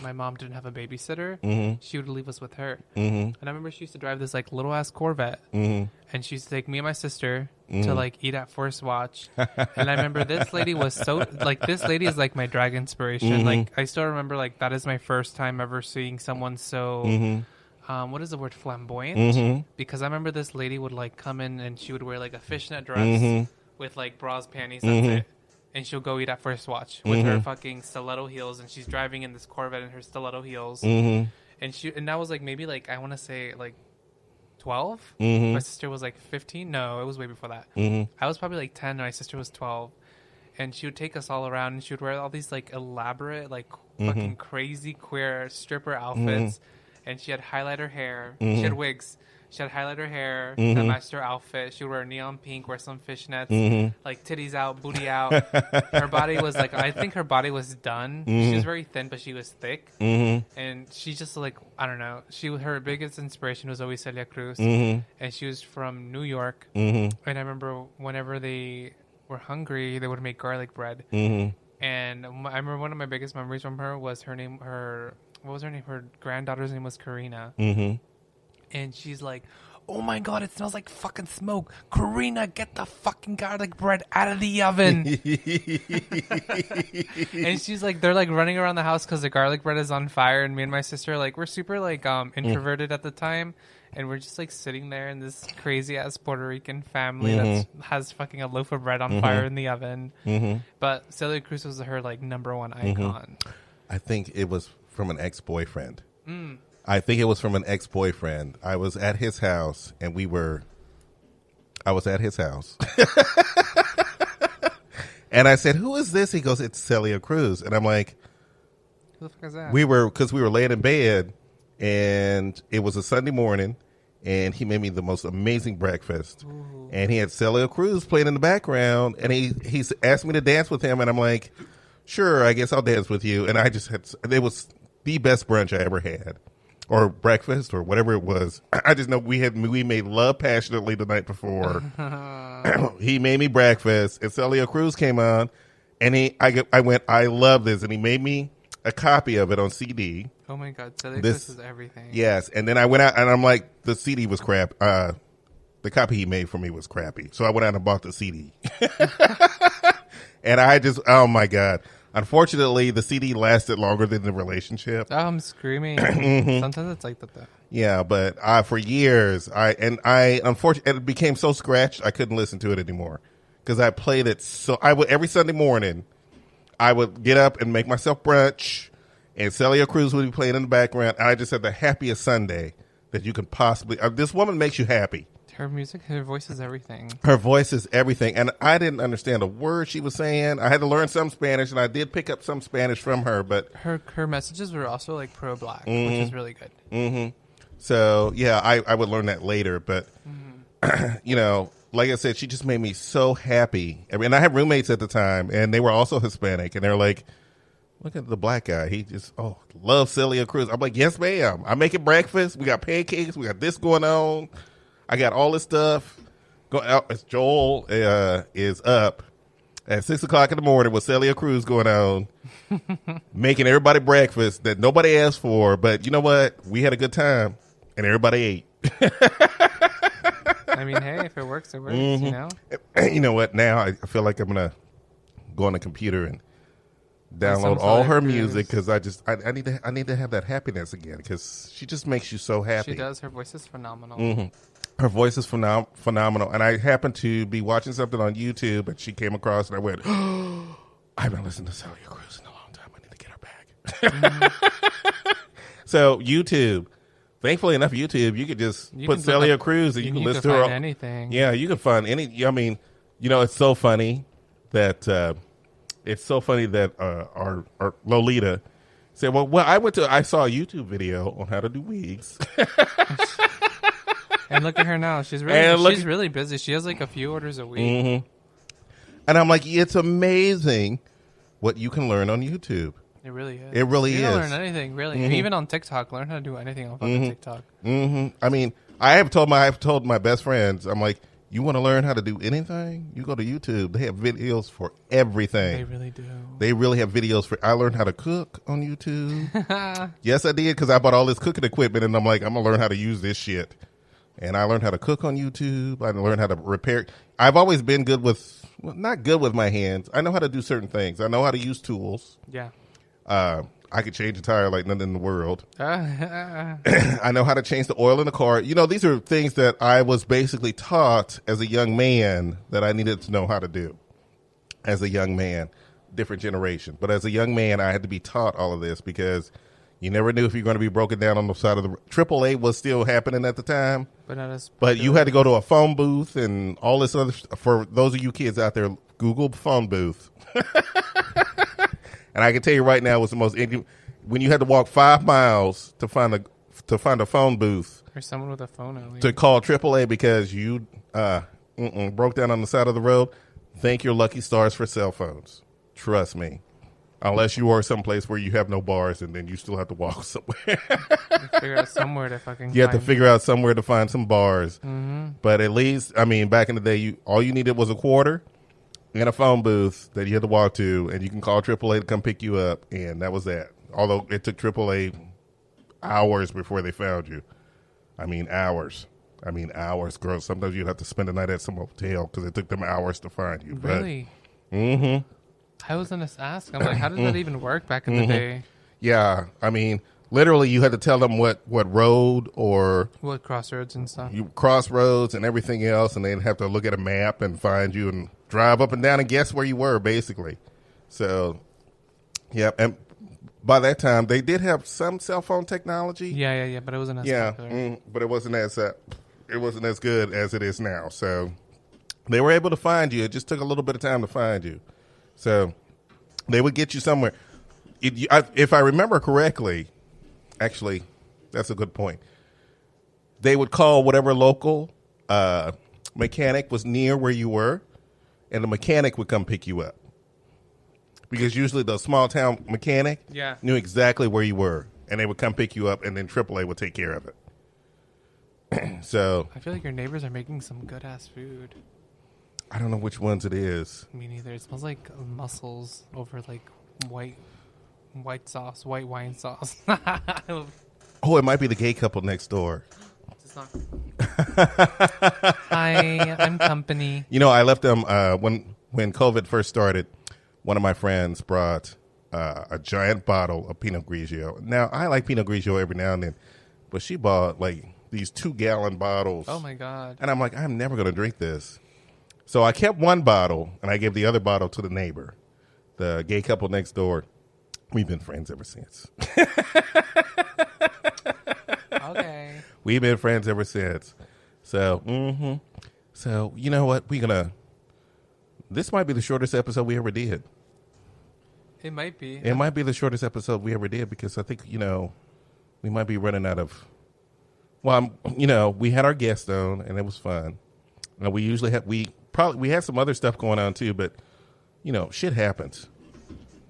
my mom didn't have a babysitter, she would leave us with her. And I remember she used to drive this like little ass Corvette, and she used to take me and my sister to like eat at First Watch. And I remember this lady was this lady is like my drag inspiration. Like I still remember like that is my first time ever seeing someone so what is the word, flamboyant? Because I remember this lady would like come in and she would wear like a fishnet dress with like bras, panties, that's it. And she'll go eat at First Watch with her fucking stiletto heels, and she's driving in this Corvette in her stiletto heels. And that was like maybe like I want to say like 12. My sister was like 15. No, it was way before that. I was probably like 10, and my sister was 12. And she would take us all around, and she would wear all these like elaborate, like fucking crazy queer stripper outfits. And she had highlighter hair. She had wigs. She had highlighter hair that matched her outfit. She would wear neon pink, wear some fishnets, like titties out, booty out. Her body was like, I think her body was done. She was very thin, but she was thick. And she just like, I don't know. Her biggest inspiration was always Celia Cruz. And she was from New York. And I remember whenever they were hungry, they would make garlic bread. And I remember one of my biggest memories from her was what was her name? Her granddaughter's name was Karina. And she's like, oh my God, it smells like fucking smoke. Karina, get the fucking garlic bread out of the oven. And she's like, they're like running around the house because the garlic bread is on fire. And me and my sister, like, we're super like introverted at the time. And we're just like sitting there in this crazy ass Puerto Rican family that has fucking a loaf of bread on fire in the oven. But Celia Cruz was her like number one icon. I think it was from an ex-boyfriend. I think it was from an ex-boyfriend. I was at his house, and I was at his house. And I said, who is this? He goes, it's Celia Cruz. And I'm like, who the fuck is that? Because we were laying in bed, and it was a Sunday morning, and he made me the most amazing breakfast. Ooh. And he had Celia Cruz playing in the background, and he asked me to dance with him, and I'm like, sure, I guess I'll dance with you. And I just had, it was the best brunch I ever had, or breakfast, or whatever it was. I just know we made love passionately the night before. He made me breakfast, and Celia Cruz came on, and I went, I love this, and he made me a copy of it on CD. Oh my God, Celia Cruz is everything. Yes, and then I went out, and I'm like, the CD was crap. The copy he made for me was crappy, so I went out and bought the CD. And I just, oh my God. Unfortunately, the CD lasted longer than the relationship. Oh, I'm screaming. Sometimes it's like that, though. Yeah, but for years, unfortunately, it became so scratched, I couldn't listen to it anymore. Because I played it every Sunday morning, I would get up and make myself brunch, and Celia Cruz would be playing in the background, and I just had the happiest Sunday that you could possibly, this woman makes you happy. Her music, her voice is everything. Her voice is everything. And I didn't understand a word she was saying. I had to learn some Spanish, and I did pick up some Spanish from her. But her messages were also like pro-black, which is really good. Mm-hmm. So, yeah, I would learn that later. But, you know, like I said, she just made me so happy. I mean, I had roommates at the time, and they were also Hispanic. And they were like, look at the black guy. He just, loves Celia Cruz. I'm like, yes, ma'am. I'm making breakfast. We got pancakes. We got this going on. I got all this stuff going out. As Joel is up at 6 o'clock in the morning with Celia Cruz going on, making everybody breakfast that nobody asked for. But you know what? We had a good time, and everybody ate. I mean, hey, if it works, it works, you know? You know what? Now I feel like I'm going to go on the computer and download all her music, because I need to have that happiness again, because she just makes you so happy. She does. Her voice is phenomenal. Mm-hmm. Her voice is phenomenal. And I happened to be watching something on YouTube, and she came across, and I went, I've been listening to Celia Cruz in a long time. I need to get her back. Mm-hmm. So YouTube, thankfully enough, YouTube, you could just put Celia Cruz, and you can listen to her. Anything. Yeah, you can find any. I mean, you know, it's so funny that our Lolita said, well, I saw a YouTube video on how to do wigs. And look at her now. She's really busy. She has like a few orders a week. Mm-hmm. And I'm like, it's amazing what you can learn on YouTube. It really is. It really is. You can learn anything, really. Mm-hmm. Even on TikTok, learn how to do anything on fucking TikTok. Mm-hmm. I mean, I've told my best friends, I'm like, you want to learn how to do anything? You go to YouTube. They have videos for everything. They really do. They really have videos for. I learned how to cook on YouTube. Yes, I did, because I bought all this cooking equipment, and I'm like, I'm gonna learn how to use this shit. And I learned how to cook on YouTube. I learned how to repair. I've always been good with, not good with my hands. I know how to do certain things. I know how to use tools. Yeah. I could change a tire like nothing in the world. I know how to change the oil in the car. You know, these are things that I was basically taught as a young man that I needed to know how to do. As a young man, different generation. But as a young man, I had to be taught all of this, because you never knew if you're going to be broken down on the side of the... AAA was still happening at the time. But you had to go to a phone booth and all this other... For those of you kids out there, Google phone booth. And I can tell you right now, it was the most... When you had to walk 5 miles to find a phone booth... Or someone with a phone, at least. To call AAA because you broke down on the side of the road, thank your lucky stars for cell phones. Trust me. Unless you are someplace where you have no bars, and then you still have to walk somewhere. You figure out somewhere to fucking. You have to figure out somewhere to find some bars. Mm-hmm. But at least, I mean, back in the day, all you needed was a quarter and a phone booth that you had to walk to, and you can call AAA to come pick you up, and that was that. Although it took AAA hours before they found you. I mean, hours, girl. Sometimes you'd have to spend the night at some hotel because it took them hours to find you. Really? Mm-hmm. I was going to ask. I'm like, how did that even work back in the day? Yeah, I mean, literally, you had to tell them what road or... What crossroads and stuff. Crossroads and everything else, and they'd have to look at a map and find you and drive up and down and guess where you were, basically. So, yeah, and by that time, they did have some cell phone technology. Yeah, but it wasn't as popular. But it wasn't as good as it is now. So, they were able to find you. It just took a little bit of time to find you. So they would get you somewhere. If I remember correctly, actually, that's a good point. they would call whatever local mechanic was near where you were, and the mechanic would come pick you up. Because usually the small town mechanic knew exactly where you were, and they would come pick you up, and then AAA would take care of it. So I feel like your neighbors are making some good ass food. I don't know which ones it is. Me neither. It smells like mussels over like white sauce, white wine sauce. Oh, it might be the gay couple next door. It's not. Hi, I'm company. You know, I left them when COVID first started. One of my friends brought a giant bottle of Pinot Grigio. Now, I like Pinot Grigio every now and then, but she bought like these 2-gallon bottles. Oh my God. And I'm like, I'm never going to drink this. So I kept one bottle, and I gave the other bottle to the neighbor, the gay couple next door. We've been friends ever since. Okay. We've been friends ever since. So, So, you know what? This might be the shortest episode we ever did. It might be. It might be the shortest episode we ever did because I think, we might be running out of... Well, we had our guest on, and it was fun. We usually have... We had some other stuff going on, too, but, shit happens.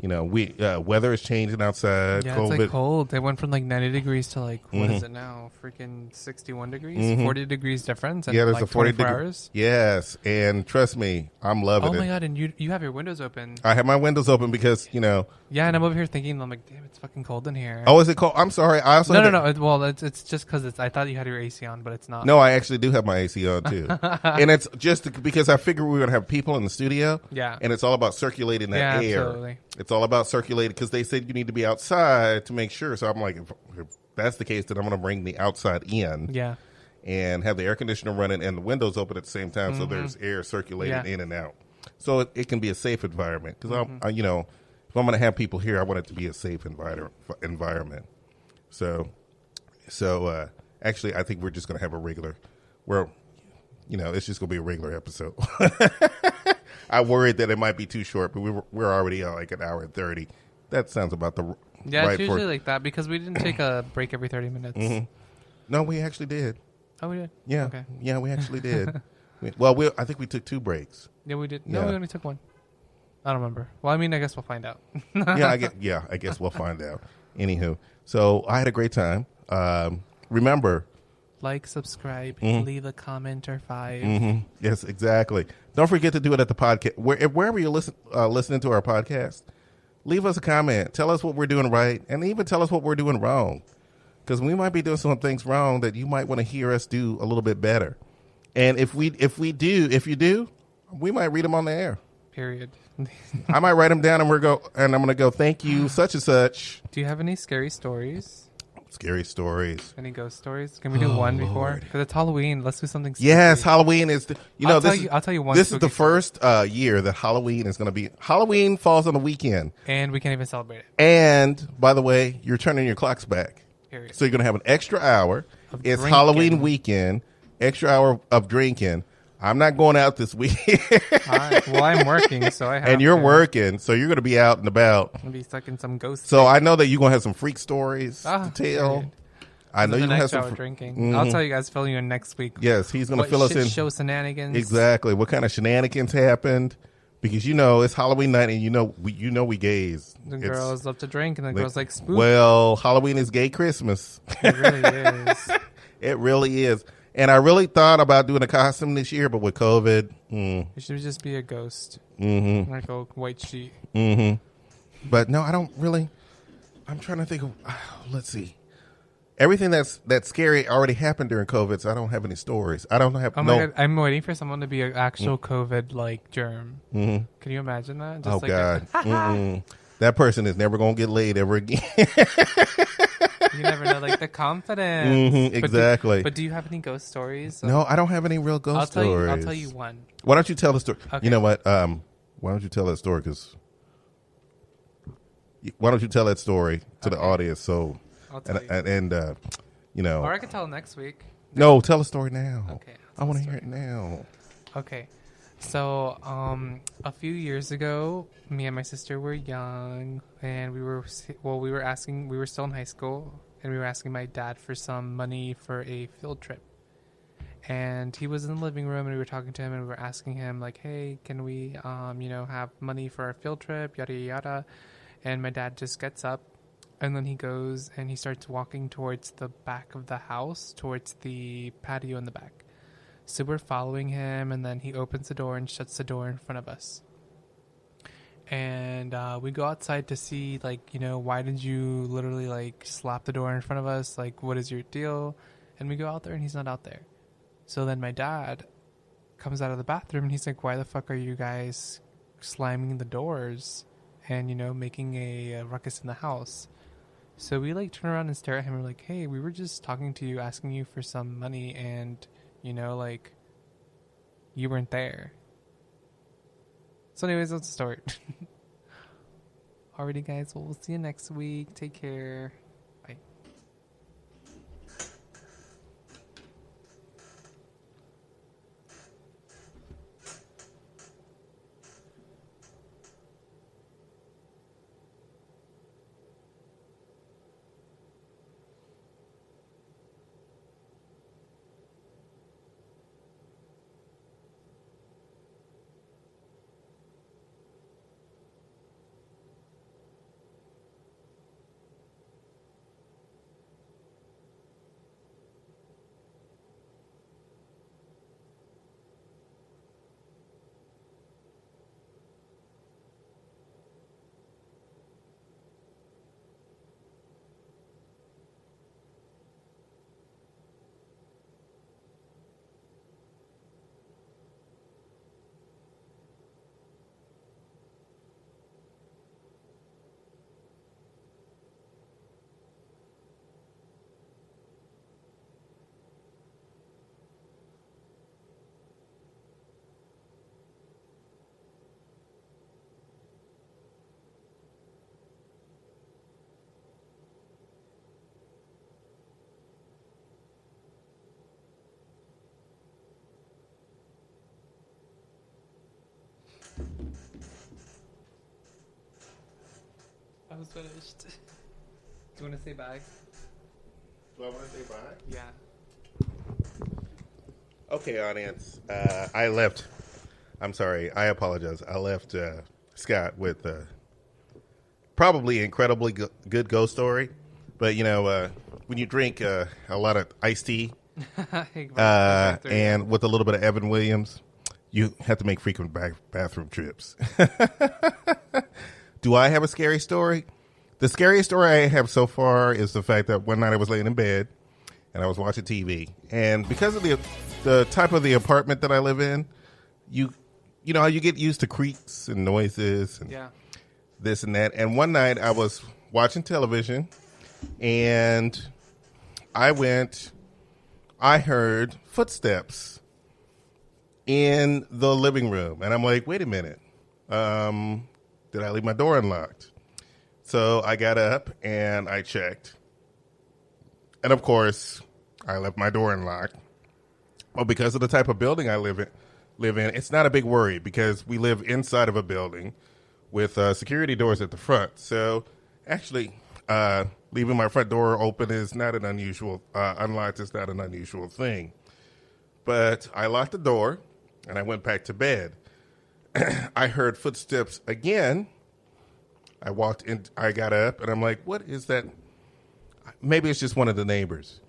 Weather is changing outside. Yeah, COVID. it's like cold. It went from like 90 degrees to like, what is it now? Freaking 61 degrees? 40 degrees difference in there's like a 40 24 hours? Yes, and trust me, I'm loving it. Oh my God, and you have your windows open. I have my windows open because, Yeah, and I'm over here thinking, I'm like, damn, it's fucking cold in here. Oh, is it cold? I'm sorry. I also No. Well, it's just because I thought you had your AC on, but it's not. No, I actually do have my AC on, too. And it's just because I figured we were going to have people in the studio. Yeah. And it's all about circulating that air. Absolutely. It's all about circulating because they said you need to be outside to make sure. So I'm like, if that's the case, then I'm going to bring the outside in. Yeah. And have the air conditioner running and the windows open at the same time so there's air circulating in and out. So it can be a safe environment. Because, if I'm going to have people here, I want it to be a safe environment. So actually, I think we're just going to have a regular, it's just going to be a regular episode. I worried that it might be too short, but we're already at like an hour and 30. That sounds about the right. It's usually like that because we didn't take a break every 30 minutes. No, we actually did. Oh, we did? Yeah. Okay. Yeah, we actually did. I think we took 2 breaks. Yeah, we did. No, we only took 1. I don't remember. Well, I guess we'll find out. I guess we'll find out. Anywho, so I had a great time. Remember, like, subscribe, leave a comment or 5. Yes, exactly. Don't forget to do it at the podcast. Wherever you're listening to our podcast, leave us a comment. Tell us what we're doing right, and even tell us what we're doing wrong. Because we might be doing some things wrong that you might want to hear us do a little bit better. And if you do, we might read them on the air. Period. I might write them down and I'm going to go, thank you, such and such. Do you have any scary stories? Scary stories. Any ghost stories? Can we do one before? Because it's Halloween. Let's do something spooky. Yes, Halloween is... I'll tell you one. This is the first year that Halloween is going to be... Halloween falls on the weekend. And we can't even celebrate it. And, by the way, you're turning your clocks back. Period. So you're going to have an extra hour. It's drinking. Halloween weekend. Extra hour of drinking. I'm not going out this weekend. All right. Well, I'm working, so I have And you're working, so you're going to be out and about. I'm going to be stuck in some ghost. So I know that you're going to have some freak stories to tell. Period. I know you're going to have some drinking. I'll tell you guys, fill you in next week. Yes, he's going to fill us in. Show shenanigans. Exactly. What kind of shenanigans happened? Because it's Halloween night, and we gays. The girls love to drink, and the girls like spook. Well, Halloween is gay Christmas. It really is. It really is. And I really thought about doing a costume this year, but with COVID, You should just be a ghost, like a white sheet. But no, I don't really. I'm trying to think of. Let's see. Everything that's scary already happened during COVID, so I don't have any stories. I don't have. Oh my God, I'm waiting for someone to be an actual COVID like germ. Can you imagine that? Just God, that person is never gonna get laid ever again. You never know, like the confidence. Exactly. But do you have any ghost stories? No, I don't have any real ghost stories. I'll tell you one. Why don't you tell the story? Okay. You know what? Why don't you tell that story? Why don't you tell that story to the audience? So, I'll tell you. Or I could tell next week. No, tell the story now. Okay. I want to hear it now. Okay. So, a few years ago, me and my sister were young, and we were still in high school, and we were asking my dad for some money for a field trip. And he was in the living room, and we were talking to him, and we were asking him, like, hey, can we, have money for our field trip, yada, yada. And my dad just gets up, and then he goes, and he starts walking towards the back of the house, towards the patio in the back. So we're following him, and then he opens the door and shuts the door in front of us. And we go outside to see, like, why did you literally, like, slap the door in front of us? Like, what is your deal? And we go out there, and he's not out there. So then my dad comes out of the bathroom, and he's like, why the fuck are you guys slamming the doors and, making a ruckus in the house? So we, like, turn around and stare at him, and we're like, hey, we were just talking to you, asking you for some money, and, like, you weren't there. So anyways, that's the story. Alrighty, guys. Well, we'll see you next week. Take care. Bye. I was finished. Do you want to say bye? Do I want to say bye? Yeah. Okay, audience. I left. I'm sorry. I apologize. I left Scott with probably incredibly good ghost story. But, when you drink a lot of iced tea and with a little bit of Evan Williams, you have to make frequent bathroom trips. Do I have a scary story? The scariest story I have so far is the fact that one night I was laying in bed and I was watching TV. And because of the type of the apartment that I live in, you know how you get used to creaks and noises and this and that. And one night I was watching television and I heard footsteps in the living room. And I'm like, wait a minute. Did I leave my door unlocked? So I got up and I checked. And of course, I left my door unlocked. Well, because of the type of building I live in, it's not a big worry because we live inside of a building with security doors at the front. So actually, leaving my front door open is not an unusual, unlocked is not an unusual thing. But I locked the door and I went back to bed. I heard footsteps again. I walked in, I got up, and I'm like, what is that? Maybe it's just one of the neighbors.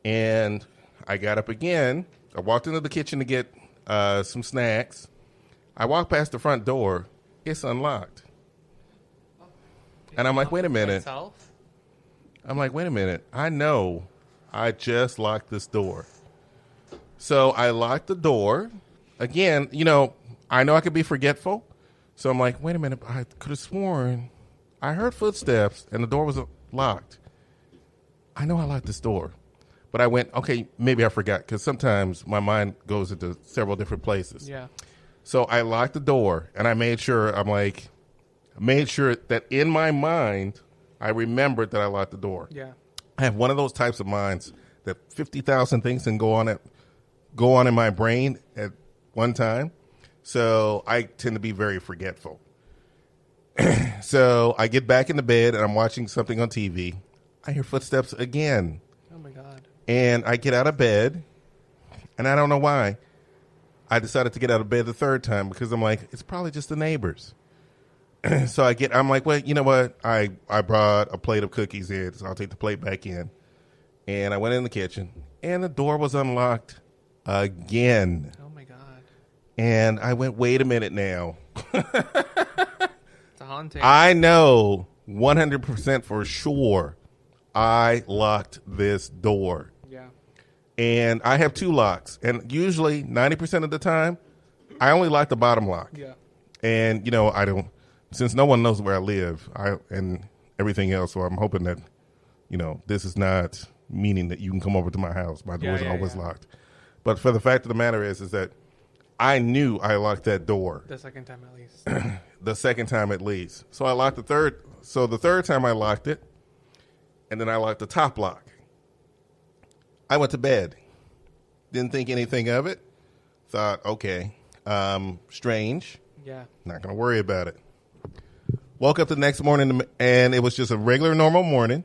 And I got up again. I walked into the kitchen to get some snacks. I walked past the front door. It's unlocked. And I'm like, wait a minute. I know I just locked this door. So I locked the door. Again, I know I could be forgetful. So I'm like, wait a minute. I could have sworn I heard footsteps and the door was locked. I know I locked this door. But I went, okay, maybe I forgot because sometimes my mind goes into several different places. Yeah. So I locked the door and I made sure that in my mind, I remembered that I locked the door. Yeah. I have one of those types of minds that 50,000 things can go on in my brain at one time. So I tend to be very forgetful. So I get back in the bed and I'm watching something on TV. I hear footsteps again. Oh my God. And I get out of bed, and I don't know why. I decided to get out of bed the third time because I'm like, it's probably just the neighbors. So I'm like, well, you know what? I brought a plate of cookies in, so I'll take the plate back in. And I went in the kitchen, and the door was unlocked again. Oh my God. And I went, wait a minute now. It's a haunting. I know 100% for sure I locked this door. Yeah. And I have 2 locks. And usually 90% of the time, I only lock the bottom lock. Yeah. And, I don't, since no one knows where I live and everything else, so I'm hoping that, this is not meaning that you can come over to my house. My door's always locked. But for the fact of the matter is that I knew I locked that door. The second time at least. The second time at least. So I locked the third. So the third time I locked it, and then I locked the top lock. I went to bed. Didn't think anything of it. Thought, okay, strange. Yeah. Not going to worry about it. Woke up the next morning, and it was just a regular, normal morning.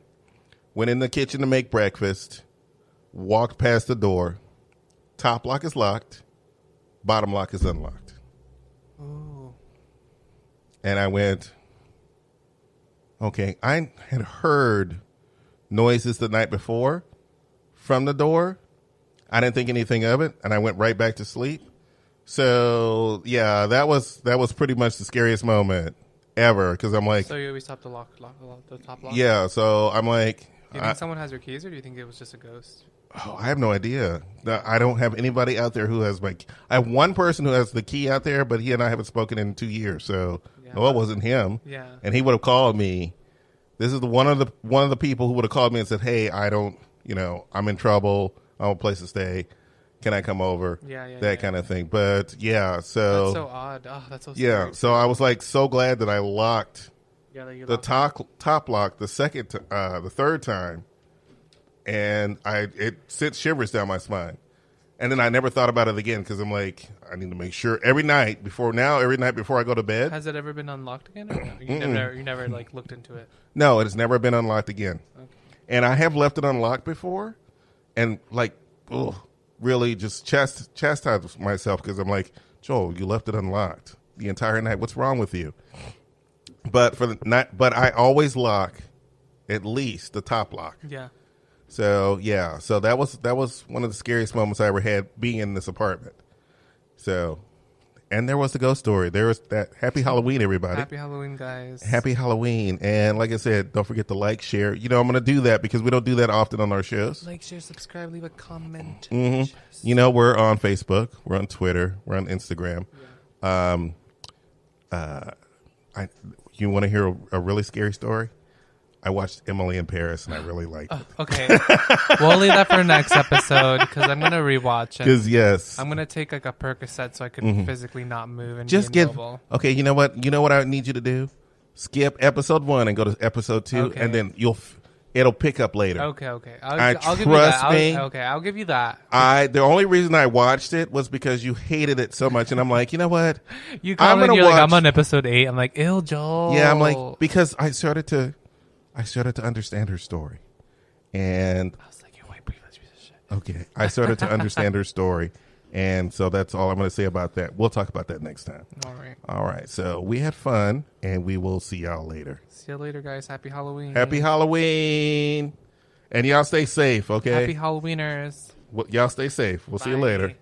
Went in the kitchen to make breakfast. Walked past the door. Top lock is locked. Bottom lock is unlocked. Ooh. And I went, okay, I had heard noises the night before from the door. I didn't think anything of it, and I went right back to sleep. So, yeah, that was pretty much the scariest moment ever, because I'm like... So you always stopped the top lock? Yeah, so I'm like... Do you think someone has your keys, or do you think it was just a ghost? Oh, I have no idea. I don't have anybody out there who has I have one person who has the key out there, but he and I haven't spoken in 2 years, so no, it wasn't him. Yeah, and he would have called me. This is one of the people who would have called me and said, "Hey, I don't, I'm in trouble. I have a place to stay. Can I come over?" That kind of thing. But yeah, so that's so odd. Oh, that's so scary. Yeah. So I was like so glad that I locked the top lock the third time. And it sent shivers down my spine. And then I never thought about it again because I'm like, I need to make sure every night before I go to bed. Has it ever been unlocked again? Or no? You never looked into it? No, it has never been unlocked again. Okay. And I have left it unlocked before and really just chastised myself because I'm like, Joel, you left it unlocked the entire night. What's wrong with you? But but I always lock at least the top lock. Yeah. So yeah, so that was one of the scariest moments I ever had being in this apartment. So, and there was the ghost story. There was that. Happy Halloween, everybody! Happy Halloween, guys! Happy Halloween! And like I said, don't forget to like, share. I'm going to do that because we don't do that often on our shows. Like, share, subscribe, leave a comment. Mm-hmm. We're on Facebook, we're on Twitter, we're on Instagram. Yeah. You want to hear a really scary story? I watched Emily in Paris, and I really liked it. Okay. We'll leave that for next episode, because I'm going to rewatch it. Because, yes. I'm going to take like a Percocet so I can physically not move and just be immobile. Okay, you know what? You know what I need you to do? Skip episode 1 and go to episode 2, and then it'll pick up later. Okay. I'll give you that. Me. I'll give you that. The only reason I watched it was because you hated it so much, and I'm like, you know what? You call it, you're like, I'm on episode 8. I'm like, ew, Joel. Yeah, I'm like, because I started to understand her story, and I was like, you white privilege piece of shit. Okay, I started to understand her story, and so that's all I'm going to say about that. We'll talk about that next time. All right. So we had fun, and we will see y'all later. See you later, guys. Happy Halloween. Happy Halloween, and y'all stay safe. Okay. Happy Halloweeners. Y'all stay safe. We'll see you later.